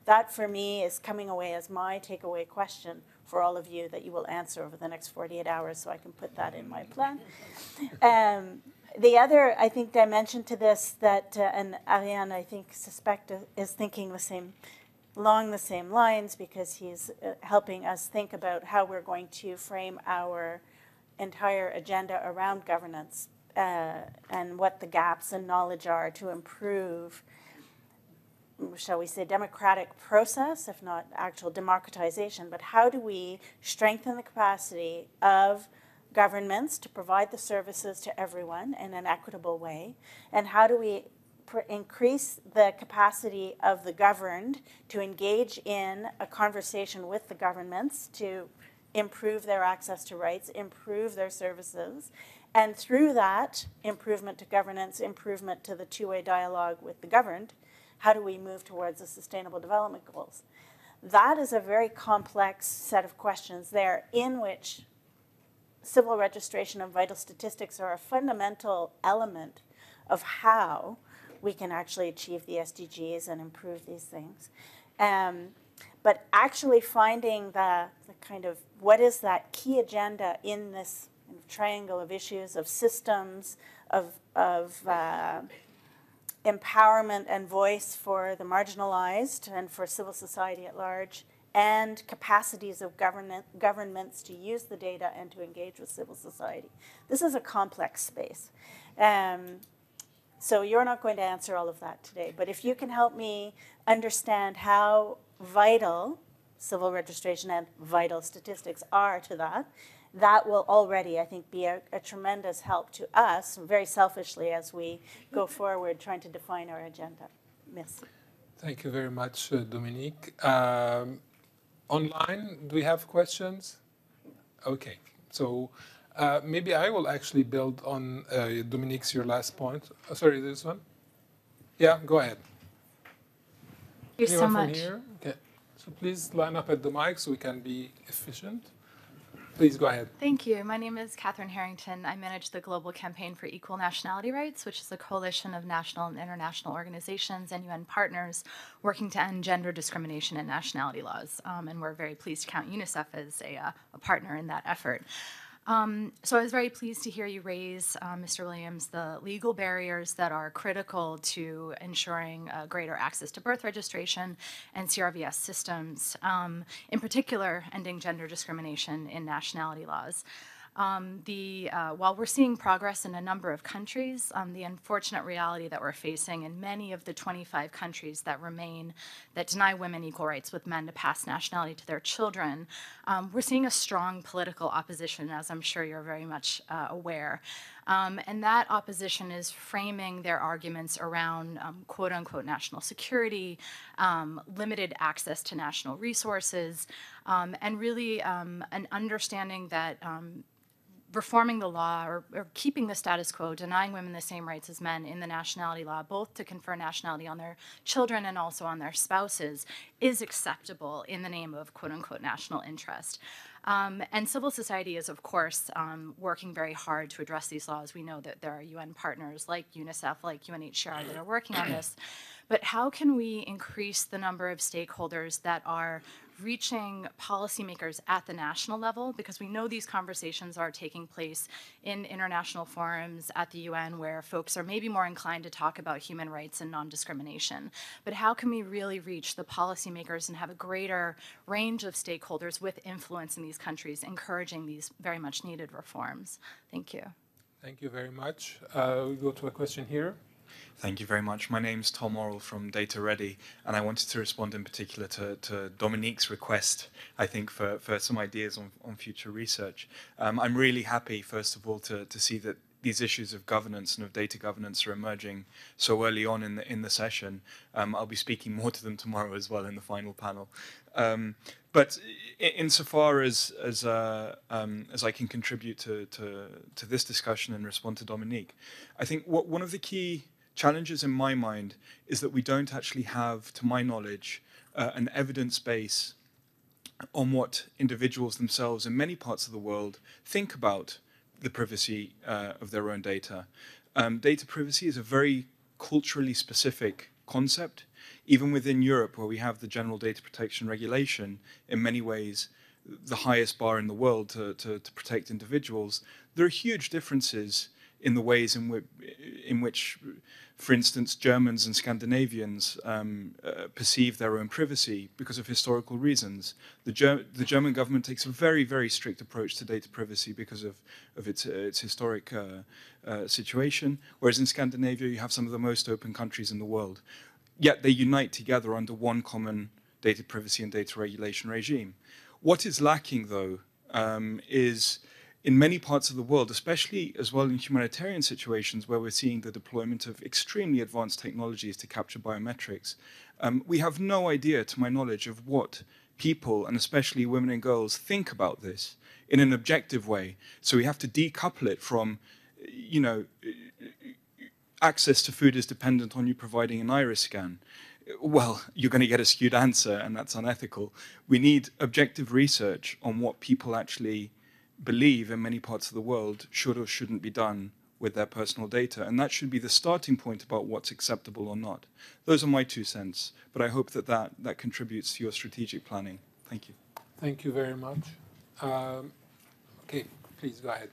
that for me is coming away as my takeaway question for all of you that you will answer over the next 48 hours, so I can put that in my plan. The other, I think, dimension to this that, and Ariane, I suspect is thinking along the same lines, because he's helping us think about how we're going to frame our entire agenda around governance and what the gaps in knowledge are to improve, shall we say, democratic process, if not actual democratization. But how do we strengthen the capacity of governments to provide the services to everyone in an equitable way? And how do we increase the capacity of the governed to engage in a conversation with the governments to improve their access to rights, improve their services, and through that, improvement to governance, improvement to the two-way dialogue with the governed, how do we move towards the Sustainable Development Goals? That is a very complex set of questions there in which civil registration and vital statistics are a fundamental element of how we can actually achieve the SDGs and improve these things. But actually finding the kind of, what is that key agenda in this triangle of issues, of systems, of empowerment and voice for the marginalized and for civil society at large, and capacities of governments to use the data and to engage with civil society. This is a complex space. So you're not going to answer all of that today, but if you can help me understand how vital civil registration and vital statistics are to that, that will already, I think, be a tremendous help to us, very selfishly, as we go forward trying to define our agenda. Merci. Thank you very much, Dominique. Online, do we have questions? Okay, so maybe I will actually build on Dominique's, your last point. Oh, sorry, this one? Yeah, go ahead. Thank you so much. From here? Okay. So please line up at the mic so we can be efficient. Please go ahead. Thank you. My name is Catherine Harrington. I manage the Global Campaign for Equal Nationality Rights, which is a coalition of national and international organizations and UN partners working to end gender discrimination in nationality laws. And we're very pleased to count UNICEF as a partner in that effort. So I was very pleased to hear you raise, Mr. Williams, the legal barriers that are critical to ensuring greater access to birth registration and CRVS systems, in particular, ending gender discrimination in nationality laws. While we're seeing progress in a number of countries, the unfortunate reality that we're facing in many of the 25 countries that deny women equal rights with men to pass nationality to their children, we're seeing a strong political opposition, as I'm sure you're very much aware. And that opposition is framing their arguments around quote-unquote national security, limited access to national resources, and really an understanding that reforming the law or keeping the status quo, denying women the same rights as men in the nationality law, both to confer nationality on their children and also on their spouses, is acceptable in the name of quote-unquote national interest. And civil society is, of course, working very hard to address these laws. We know that there are UN partners like UNICEF, like UNHCR that are working on this. But how can we increase the number of stakeholders that are reaching policymakers at the national level? Because we know these conversations are taking place in international forums at the UN where folks are maybe more inclined to talk about human rights and non-discrimination. But how can we really reach the policymakers and have a greater range of stakeholders with influence in these countries, encouraging these very much needed reforms? Thank you. Thank you very much. We go to a question here. Thank you very much. My name's Tom Orrell from Data Ready, and I wanted to respond in particular to Dominique's request, I think, for some ideas on future research. I'm really happy, first of all, to see that these issues of governance and of data governance are emerging so early on in the session. I'll be speaking more to them tomorrow as well in the final panel. But insofar as I can contribute to this discussion and respond to Dominique, I think one of the key challenges in my mind is that we don't actually have, to my knowledge, an evidence base on what individuals themselves in many parts of the world think about the privacy of their own data. Data privacy is a very culturally specific concept. Even within Europe, where we have the General Data Protection Regulation, in many ways the highest bar in the world to protect individuals, there are huge differences in the ways in which, for instance, Germans and Scandinavians perceive their own privacy because of historical reasons. The German government takes a very, very strict approach to data privacy because of its historic situation, whereas in Scandinavia you have some of the most open countries in the world. Yet they unite together under one common data privacy and data regulation regime. What is lacking, though, is in many parts of the world, especially as well in humanitarian situations where we're seeing the deployment of extremely advanced technologies to capture biometrics, we have no idea, to my knowledge, of what people, and especially women and girls, think about this in an objective way. So we have to decouple it from, you know, access to food is dependent on you providing an iris scan. Well, you're going to get a skewed answer, and that's unethical. We need objective research on what people actually believe in many parts of the world should or shouldn't be done with their personal data. And that should be the starting point about what's acceptable or not. Those are my 2 cents, but I hope that that contributes to your strategic planning. Thank you. Thank you very much. Okay, please go ahead.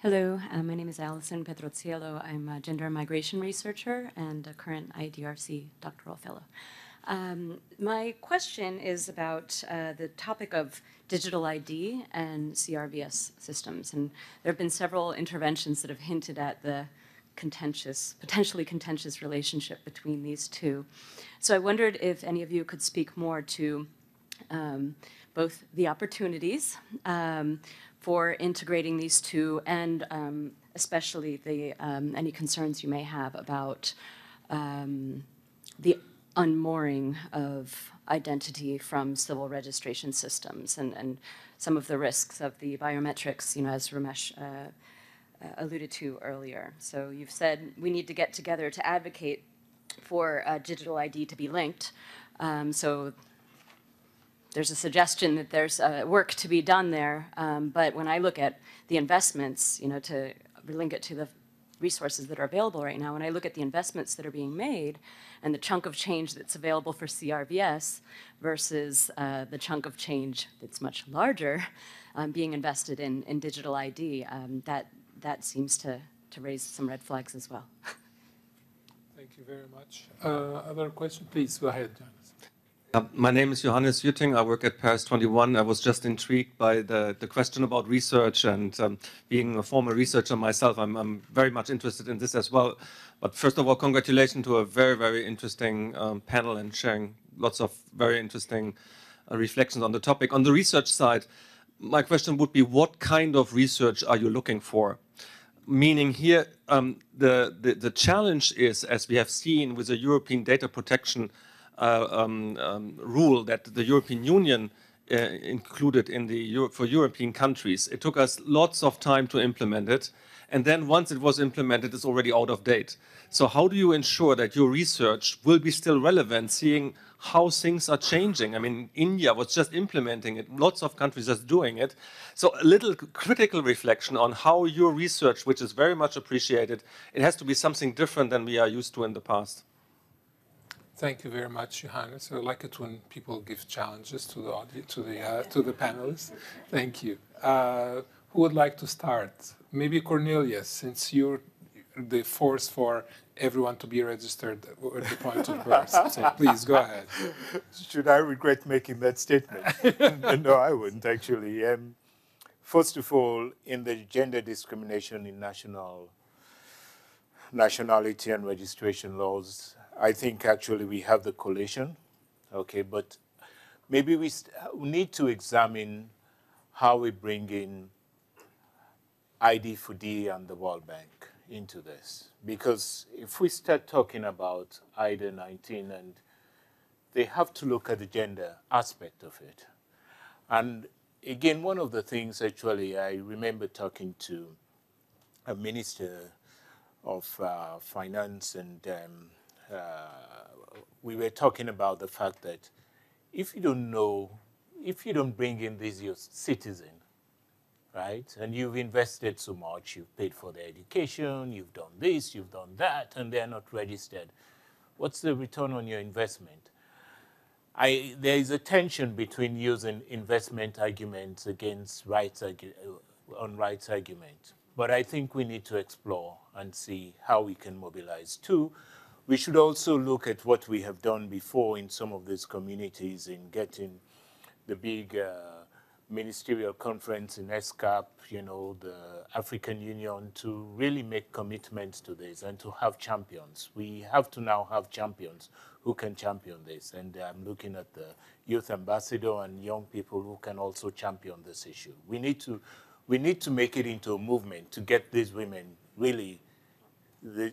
Hello, my name is Alison Petroziello. I'm a gender and migration researcher and a current IDRC doctoral fellow. My question is about the topic of digital ID and CRVS systems. And there have been several interventions that have hinted at the potentially contentious relationship between these two. So I wondered if any of you could speak more to both the opportunities for integrating these two, and especially the any concerns you may have about the unmooring of identity from civil registration systems, and some of the risks of the biometrics, you know, as Ramesh alluded to earlier. So you've said we need to get together to advocate for digital ID to be linked. So there's a suggestion that there's work to be done there, but when I look at the investments, you know, to link it to the resources that are available right now, when I look at the investments that are being made and the chunk of change that's available for CRVS versus the chunk of change that's much larger being invested in digital ID, that seems to raise some red flags as well. Thank you very much. Other question, please go ahead, Jonas. My name is Johannes Jütting. I work at Paris 21. I was just intrigued by the question about research, and being a former researcher myself, I'm very much interested in this as well. But first of all, congratulations to a very, very interesting panel and sharing lots of very interesting reflections on the topic. On the research side, my question would be, what kind of research are you looking for? Meaning here, the challenge is, as we have seen with the European data protection rule that the European Union included in for European countries. It took us lots of time to implement it, and then once it was implemented, it's already out of date. So how do you ensure that your research will be still relevant, seeing how things are changing? I mean, India was just implementing it, lots of countries are doing it. So a little critical reflection on how your research, which is very much appreciated, it has to be something different than we are used to in the past. Thank you very much, Johannes. I like it when people give challenges to the audience, to the panelists. Thank you. Who would like to start? Maybe Cornelius, since you're the force for everyone to be registered at the point of birth. So please go ahead. Should I regret making that statement? No, I wouldn't actually. First of all, in the gender discrimination in nationality and registration laws, I think actually we have the collation, okay, but maybe we need to examine how we bring in ID4D and the World Bank into this. Because if we start talking about IDA19, and they have to look at the gender aspect of it. And again, one of the things actually, I remember talking to a minister of finance, and we were talking about the fact that if you don't bring in these your citizen, right, and you've invested so much, you've paid for their education, you've done this, you've done that, and they're not registered, what's the return on your investment? There is a tension between using investment arguments against rights arguments. But I think we need to explore and see how we can mobilize. Two, we should also look at what we have done before in some of these communities in getting the big ministerial conference in ESCAP, you know, the African Union, to really make commitments to this and to have champions. We have to now have champions who can champion this. And I'm looking at the youth ambassador and young people who can also champion this issue. We need to make it into a movement to get these women really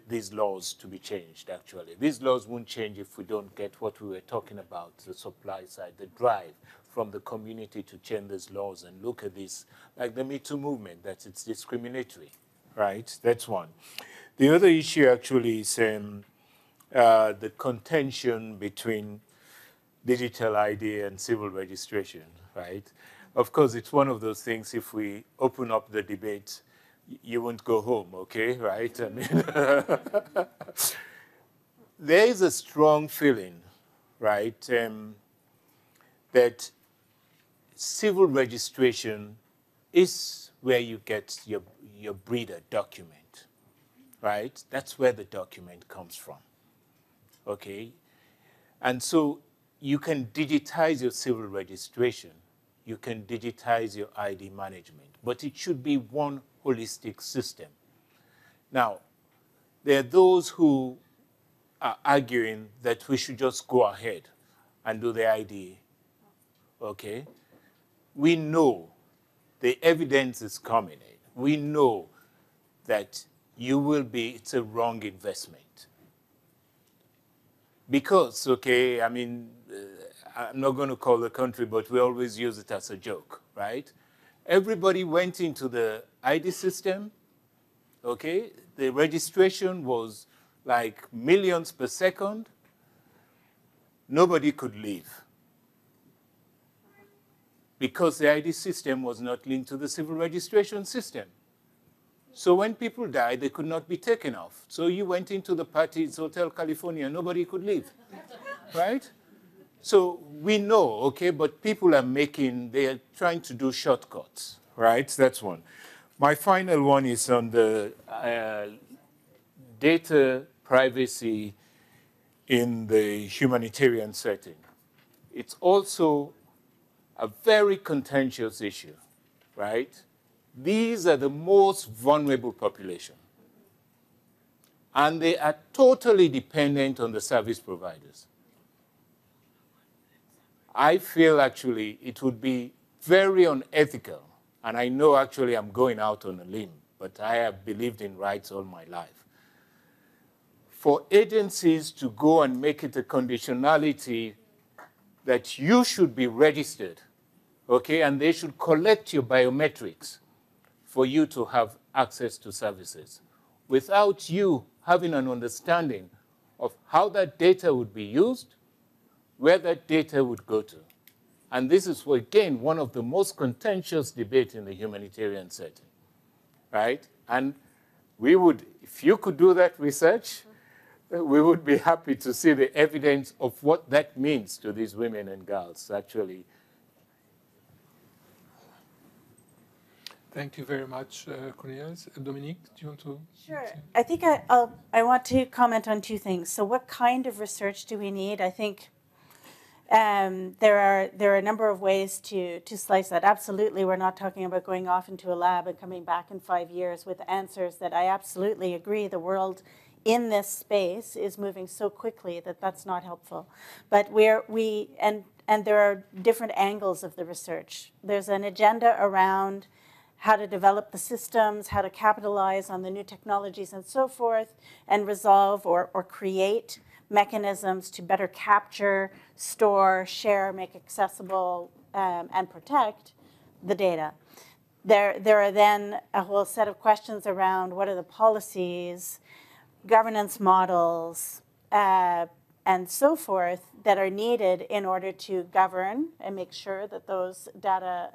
these laws to be changed, actually. These laws won't change if we don't get what we were talking about, the supply side, the drive from the community to change these laws and look at this, like the Me Too movement, that it's discriminatory, right? That's one. The other issue actually is the contention between digital ID and civil registration, right? Of course, it's one of those things, if we open up the debate, you won't go home, okay, right? I mean, there is a strong feeling, right, that civil registration is where you get your breeder document, right? That's where the document comes from, okay? And so you can digitize your civil registration, you can digitize your ID management, but it should be one holistic system. Now, there are those who are arguing that we should just go ahead and do the ID, okay? We know the evidence is coming in. We know that it's a wrong investment. Because, okay, I mean, I'm not going to call the country, but we always use it as a joke, right? Everybody went into the ID system, okay? The registration was like millions per second. Nobody could leave because the ID system was not linked to the civil registration system. So when people died, they could not be taken off. So you went into the party, it's Hotel California, nobody could leave, right? So we know, okay, but people are they're trying to do shortcuts, right? That's one. My final one is on the data privacy in the humanitarian setting. It's also a very contentious issue, right? These are the most vulnerable population. And they are totally dependent on the service providers. I feel actually it would be very unethical, and I know actually I'm going out on a limb, but I have believed in rights all my life, for agencies to go and make it a conditionality that you should be registered, okay, and they should collect your biometrics for you to have access to services, without you having an understanding of how that data would be used, where that data would go to. And this is, again, one of the most contentious debates in the humanitarian setting, right? And we would, if you could do that research, we would be happy to see the evidence of what that means to these women and girls, actually. Thank you very much, Cornelius. Dominique, do you want to? Sure. I think I want to comment on two things. So what kind of research do we need? I think there are a number of ways to slice that. Absolutely, we're not talking about going off into a lab and coming back in 5 years with answers that I absolutely agree the world in this space is moving so quickly that that's not helpful. But and there are different angles of the research. There's an agenda around how to develop the systems, how to capitalize on the new technologies and so forth, and resolve or create mechanisms to better capture, store, share, make accessible, and protect the data. There are then a whole set of questions around what are the policies, governance models, and so forth that are needed in order to govern and make sure that those data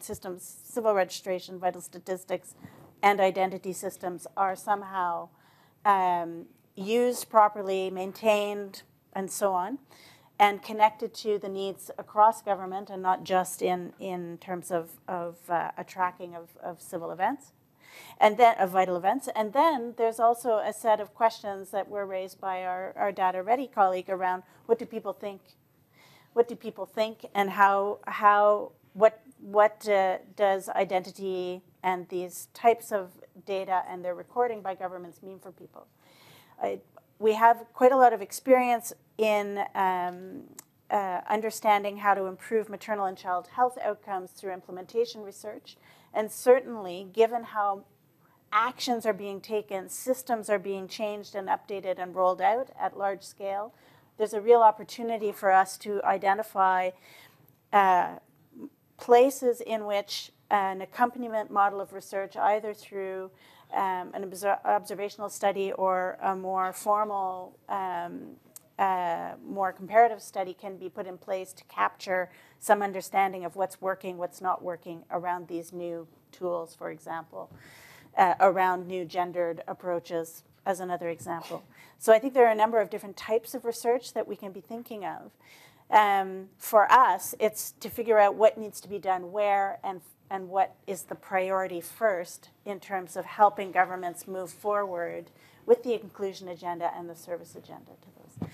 systems, civil registration, vital statistics, and identity systems are somehow used properly, maintained, and so on, and connected to the needs across government and not just in terms of a tracking of civil events. And then of vital events. And then there's also a set of questions that were raised by our Data Ready colleague around what do people think? What do people think, and what does identity and these types of data and their recording by governments mean for people? We have quite a lot of experience in understanding how to improve maternal and child health outcomes through implementation research. And certainly, given how actions are being taken, systems are being changed and updated and rolled out at large scale, there's a real opportunity for us to identify places in which an accompaniment model of research, either through an observational study or a more formal, more comparative study, can be put in place to capture some understanding of what's working, what's not working around these new tools, for example, around new gendered approaches, as another example. So I think there are a number of different types of research that we can be thinking of. For us, it's to figure out what needs to be done where and what is the priority first in terms of helping governments move forward with the inclusion agenda and the service agenda to those.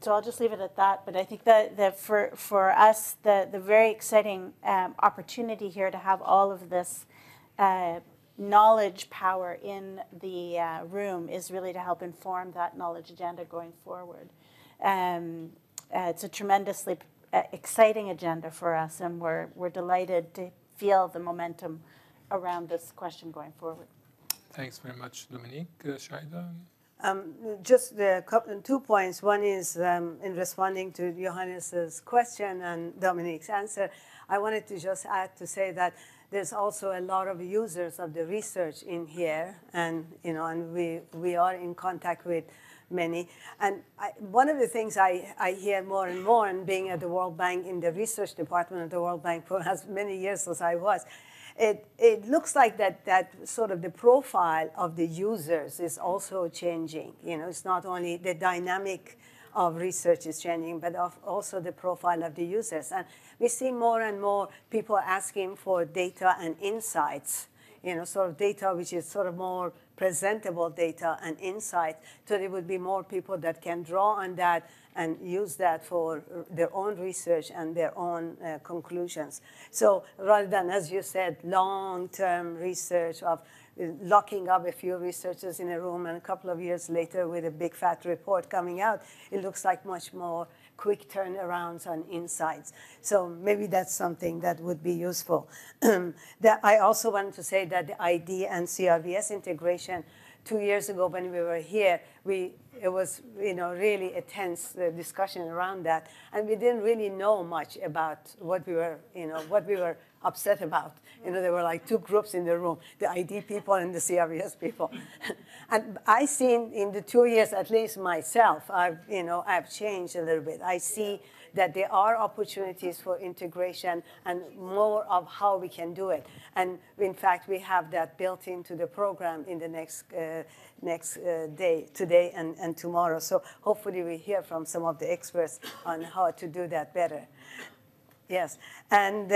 So I'll just leave it at that. But I think that for us, the very exciting opportunity here to have all of this knowledge power in the room is really to help inform that knowledge agenda going forward. It's a tremendously exciting agenda for us, and we're delighted to feel the momentum around this question going forward. Thanks very much, Dominique. Shaida? Just 2 points. One is in responding to Johannes's question and Dominique's answer, I wanted to just add to say that there's also a lot of users of the research in here, and we are in contact with many. And one of the things I hear more and more, and being at the World Bank in the research department of the World Bank for as many years as I was, it looks like that sort of the profile of the users is also changing. It's not only the dynamic of research is changing, but also the profile of the users. And we see more and more people asking for data and insights, sort of data which is sort of more presentable data and insight, so there would be more people that can draw on that and use that for their own research and their own conclusions. So rather than, as you said, long-term research of locking up a few researchers in a room and a couple of years later with a big fat report coming out, it looks like much more quick turnarounds on insights. So maybe that's something that would be useful. I also wanted to say that the ID and CRVS integration 2 years ago when we were here, it was really a tense discussion around that, and we didn't really know much about what we were upset about. There were like 2 groups in the room, the ID people and the CRVS people. And I've seen in the 2 years, at least myself, I've changed a little bit. I see that there are opportunities for integration and more of how we can do it. And in fact, we have that built into the program in the next day, today and tomorrow. So hopefully we hear from some of the experts on how to do that better. Yes, and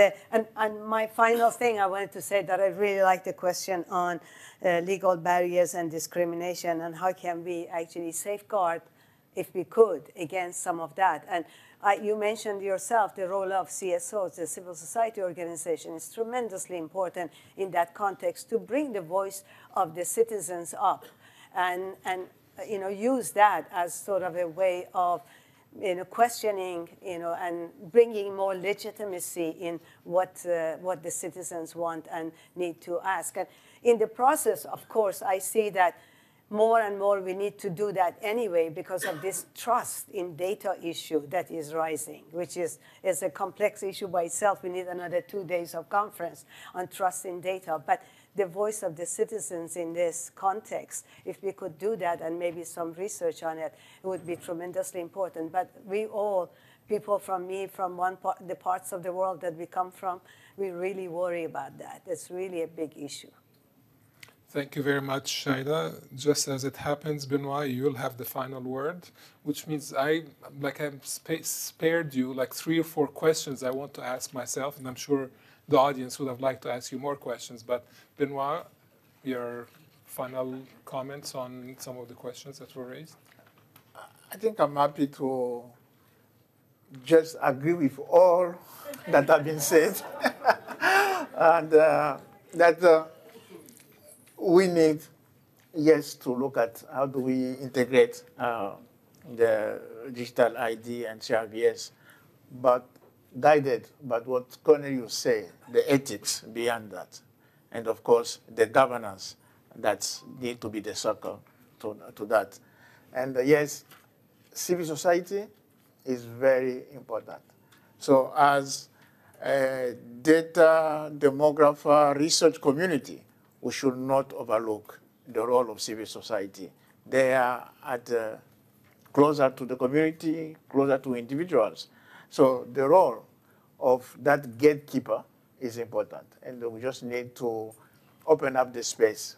my final thing I wanted to say that I really like the question on legal barriers and discrimination and how can we actually safeguard, if we could, against some of that. And you mentioned yourself the role of CSOs, the civil society organization, is tremendously important in that context to bring the voice of the citizens up and use that as sort of a way of questioning, and bringing more legitimacy in what the citizens want and need to ask. And in the process, of course, I see that more and more we need to do that anyway because of this trust in data issue that is rising, which is a complex issue by itself. We need another 2 days of conference on trust in data. But the voice of the citizens in this context, if we could do that and maybe some research on it, it would be tremendously important. But we all, people from the parts of the world that we come from, we really worry about that. It's really a big issue. Thank you very much, Shaida. Just as it happens, Benoit, you'll have the final word, which means I've spared you like 3 or 4 questions I want to ask myself, and I'm sure the audience would have liked to ask you more questions. But Benoit, your final comments on some of the questions that were raised? I think I'm happy to just agree with all that have been said. And that we need, yes, to look at how do we integrate the digital ID and CRVS, but guided by what Cornelius said, the ethics beyond that, and of course the governance that need to be the circle to that. And yes, civil society is very important. So as a data demographer research community, we should not overlook the role of civil society. They are at closer to the community, closer to individuals. So the role of that gatekeeper is important, and we just need to open up the space,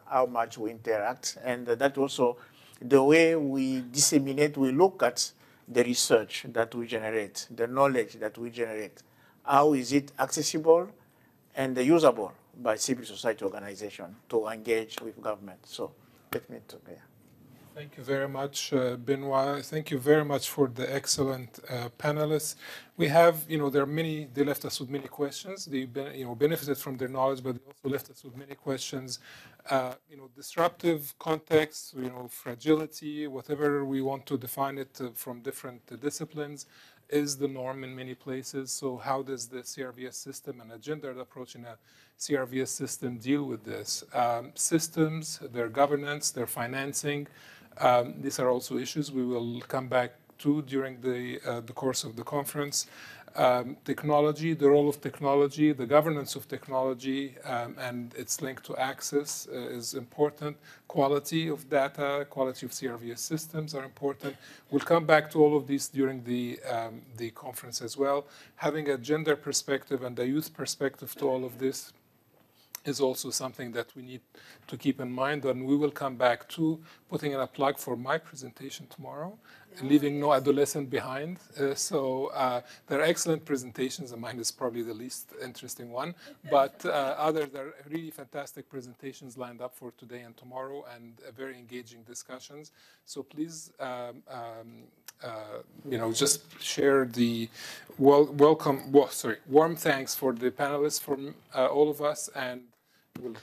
how much we interact, and that also the way we disseminate, we look at the research that we generate, the knowledge that we generate. How is it accessible and usable by civil society organization to engage with government? So let me talk here. Thank you very much, Benoit. Thank you very much for the excellent panelists. We have, there are many, they left us with many questions. They, benefited from their knowledge, but they also left us with many questions. Disruptive context, fragility, whatever we want to define it from different disciplines, is the norm in many places. So how does the CRVS system and a gendered approach in a CRVS system deal with this? Systems, their governance, their financing, these are also issues we will come back to during the course of the conference. Technology, the role of technology, the governance of technology, and its link to access is important. Quality of data, quality of CRVS systems are important. We'll come back to all of these during the conference as well. Having a gender perspective and a youth perspective to all of this is also something that we need to keep in mind, and we will come back to putting in a plug for my presentation tomorrow, leaving no adolescent behind. So there are excellent presentations, and mine is probably the least interesting one, but others are really fantastic presentations lined up for today and tomorrow, and very engaging discussions. So please, just share the warm thanks for the panelists from all of us, and we'll